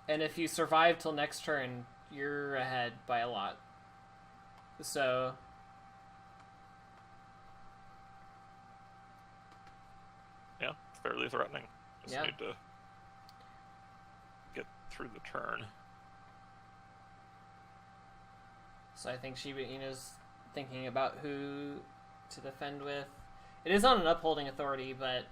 And if you survive till next turn, you're ahead by a lot. So... yeah, fairly threatening. Just yeah. need to get through the turn. So I think Shiba Inu's thinking about who to defend with. It is on an Upholding Authority, but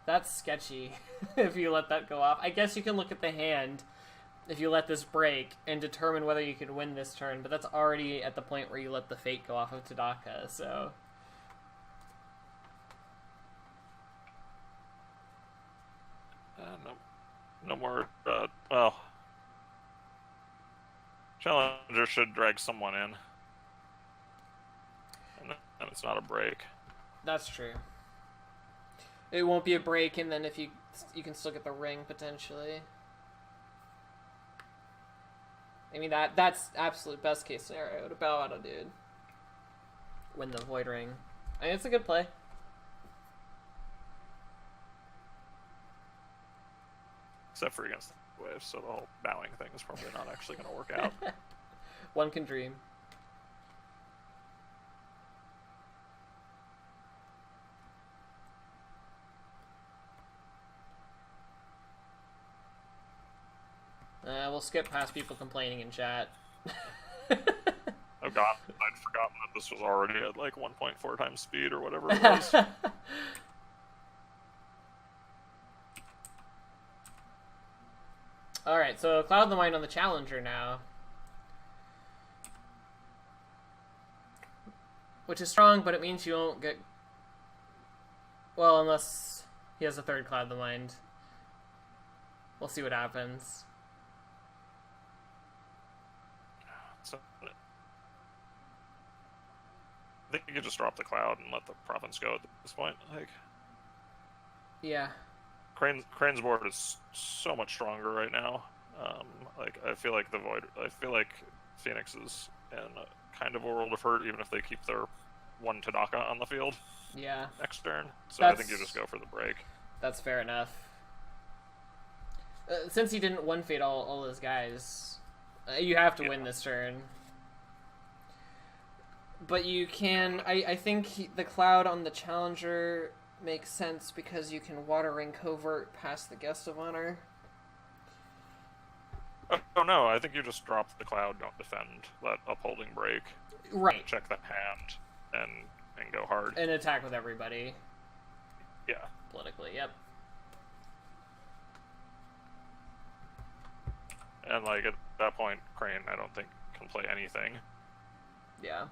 that's sketchy if you let that go off. I guess you can look at the hand if you let this break and determine whether you can win this turn, but that's already at the point where you let the fate go off of Tadaka, so... No more, well... Challenger should drag someone in. And it's not a break. That's true. It won't be a break, and then if you can still get the ring, potentially. I mean, that's absolute best case scenario to bow out a dude. Win the Void Ring. I mean, it's a good play. Except for against the waves, so the whole bowing thing is probably not actually going to work out. One can dream. We'll skip past people complaining in chat. Oh god, I'd forgotten that this was already at like 1.4 times speed or whatever it was. Alright, so Cloud the Mind on the Challenger now. Which is strong, but it means you won't get... Well, unless he has a third Cloud the Mind. We'll see what happens. So, I think you could just drop the Cloud and let the province go at this point. Like, yeah. Crane's board is so much stronger right now. Like, I feel like Phoenix is in a kind of a world of hurt, even if they keep their one Tadaka on the field. Yeah. Next turn. So I think you just go for the break. That's fair enough. Since he didn't one-fade all those guys, you have to win this turn. But you can... I think the Cloud on the Challenger makes sense because you can Water Ring Covert past the Guest of Honor. Oh no, I think you just drop the Cloud, don't defend, let Upholding break. Right. Check the hand, and go hard. And attack with everybody. Yeah. Politically, yep. And like at that point, Crane, I don't think can play anything. Yeah.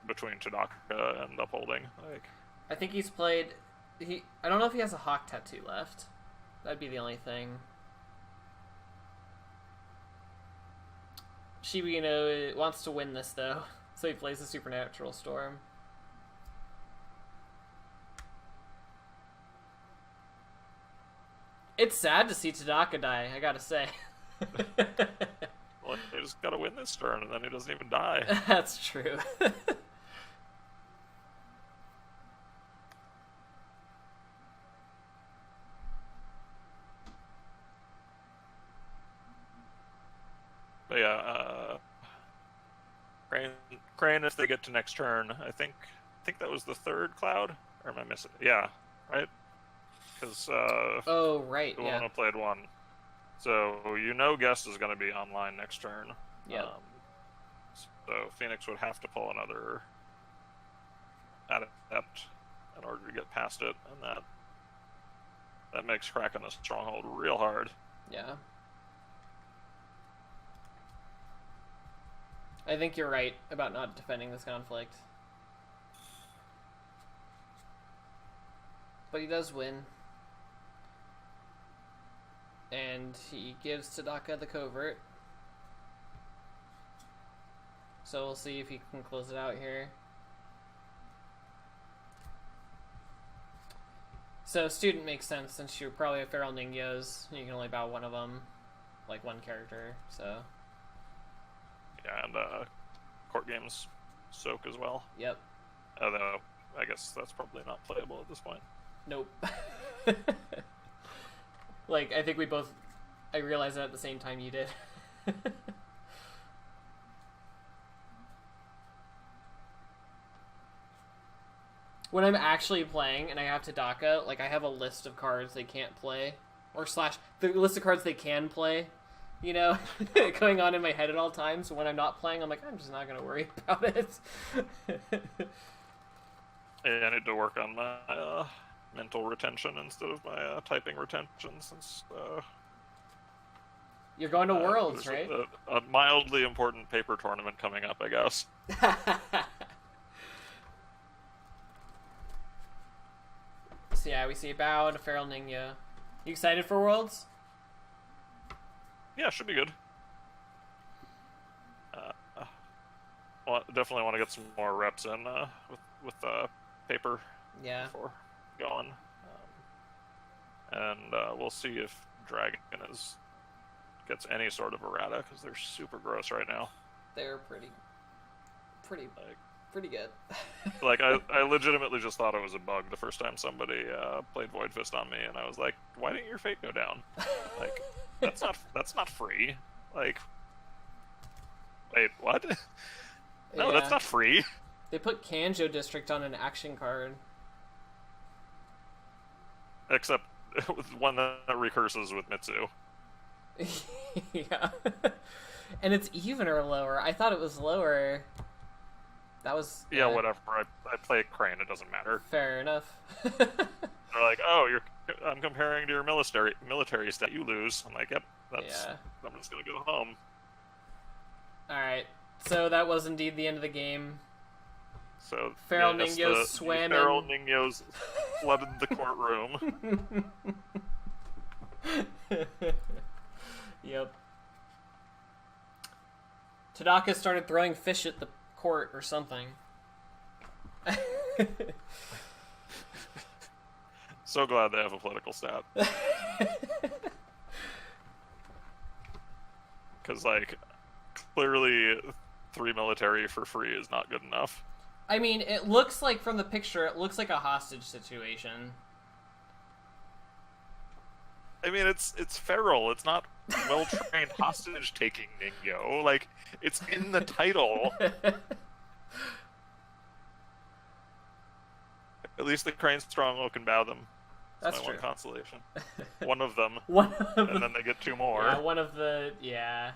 Between Tadaka and Upholding. Like, I think he's played. I don't know if he has a Hawk Tattoo left. That'd be the only thing. Shibino wants to win this though, so he plays the Supernatural Storm. It's sad to see Tadaka die, I gotta say. Well, he just gotta win this turn, and then he doesn't even die. That's true. But yeah, Crane, if they get to next turn, I think that was the third Cloud, or am I missing? Yeah, right. Because oh right, the one who played one. So Guest is going to be online next turn. Yeah. So Phoenix would have to pull another Adept in order to get past it, and that makes cracking the Stronghold real hard. Yeah. I think you're right about not defending this conflict. But he does win. And he gives Tadaka the Covert. So we'll see if he can close it out here. So Student makes sense since you probably have Feral Ningyos. You can only bow one of them, like one character, so... Yeah, and Court Games Soak as well. Yep. Although, I guess that's probably not playable at this point. Nope. Like, I think we both... I realized that at the same time you did. When I'm actually playing and I have Tadaka, like, I have a list of cards they can't play. Or / the list of cards they can play. You know? Going on in my head at all times. So when I'm not playing, I'm like, I'm just not going to worry about it. Yeah, I need to work on my mental retention instead of my typing retention, since you're going to Worlds, right? A mildly important paper tournament coming up, I guess. So yeah, we see Bow and a Feral Ninja. You excited for Worlds? Yeah, should be good. Well, definitely want to get some more reps in with paper. Yeah. Before going, and we'll see if Dragon gets any sort of errata, because they're super gross right now. They're pretty good. Like I legitimately just thought it was a bug the first time somebody played Void Fist on me, and I was like, why didn't your fate go down? Like, that's not free. Like, wait, what? No, yeah. That's not free. They put Kanjo District on an action card. Except one that recurses with Mitsu. Yeah. And it's even or lower. I thought it was lower. That was... Yeah, whatever. I play Crane, it doesn't matter. Fair enough. They're like, oh, I'm comparing to your military stat, you lose. I'm like, yep, I'm just gonna go home. Alright, so that was indeed the end of the game. So Feral Ninjos swam in. Feral Ninjos flooded the courtroom. Yep. Tadaka started throwing fish at the court or something. So glad they have a political stat. Because, like, clearly 3 military for free is not good enough. I mean, it looks like, from the picture, it looks like a hostage situation. I mean, it's feral. It's not well-trained hostage-taking Ninjo. Like, it's in the title. At least the Crane's strong can bow them. That's my true. One consolation. One of them. And then they get 2 more. Yeah, one of the... Yeah.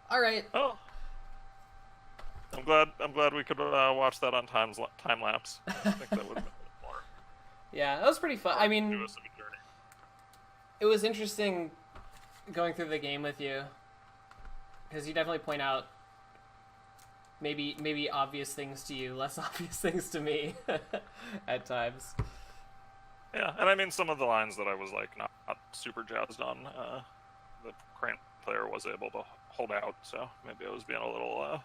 All right. Oh. I'm glad we could watch that on time lapse. I think that would have been a little more. Yeah, that was pretty fun. I mean, it was interesting going through the game with you, because you definitely point out maybe obvious things to you, less obvious things to me at times. Yeah, and I mean, some of the lines that I was like not super jazzed on, the Crane player was able to hold out, so maybe I was being a little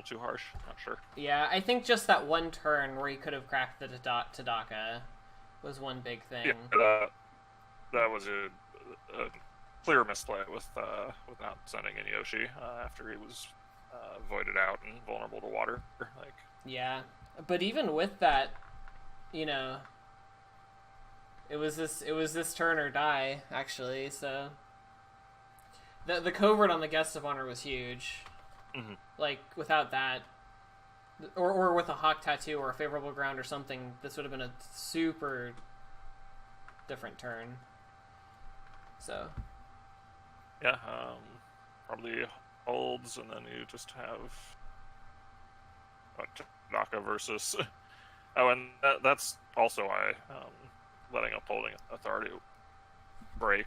too harsh. Not sure. Yeah, I think just that one turn where he could have cracked the Tadaka was one big thing. Yeah, that was a clear misplay with not sending in Yoshi after he was voided out and vulnerable to water. Like, yeah, but even with that, you know, it was this turn or die actually. So the covert on the guest of honor was huge. Mm-hmm. Like, without that, or with a hawk tattoo or a favorable ground or something, this would have been a super different turn. So yeah, probably holds, and then you just have Tanaka versus. Oh, and that's also why letting Upholding Authority break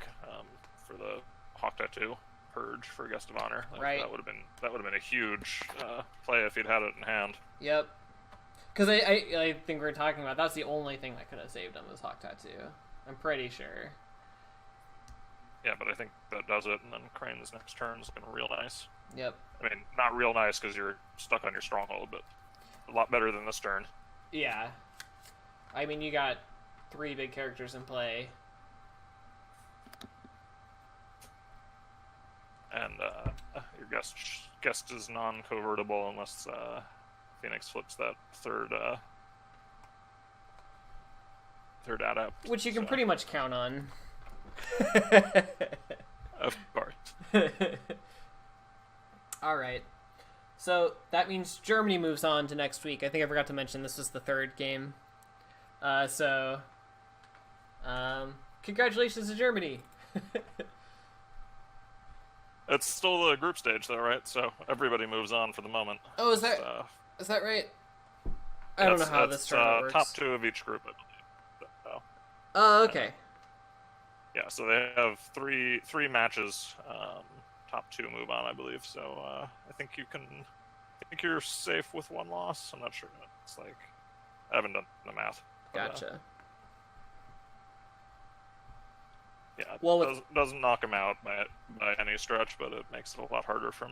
for the hawk tattoo purge for guest of honor. Like, right. That would have been a huge play if he'd had it in hand. Yep. Because I think we were talking about that's the only thing that could have saved him was hawk tattoo. I'm pretty sure. Yeah, but I think that does it, and then Crane's next turn is looking real nice. Yep. I mean, not real nice because you're stuck on your stronghold, but a lot better than this turn. Yeah. I mean, you got 3 big characters in play. And your guest is non-covertable unless Phoenix flips that third adept. Which you can pretty much count on. Of course. Alright. So, that means Germany moves on to next week. I think I forgot to mention this was the 3rd game. Congratulations to Germany! It's still the group stage, though, right? So everybody moves on for the moment. Oh, is that right? I don't know how this tournament works. Top 2 of each group, I believe. So, oh, okay. Yeah, so they have three matches. Top 2 move on, I believe. So I think you're safe with 1 loss. I'm not sure. It's like I haven't done the math. But, gotcha. Yeah, it doesn't knock him out by any stretch, but it makes it a lot harder from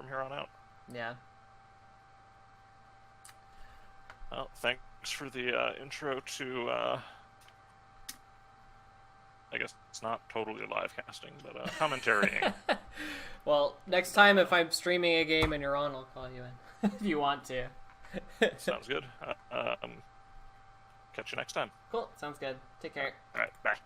here on out. Yeah. Well, thanks for the intro to. I guess it's not totally live casting, but commentarying. Well, next time if I'm streaming a game and you're on, I'll call you in if you want to. Sounds good. Catch you next time. Cool. Sounds good. Take care. All right. Bye.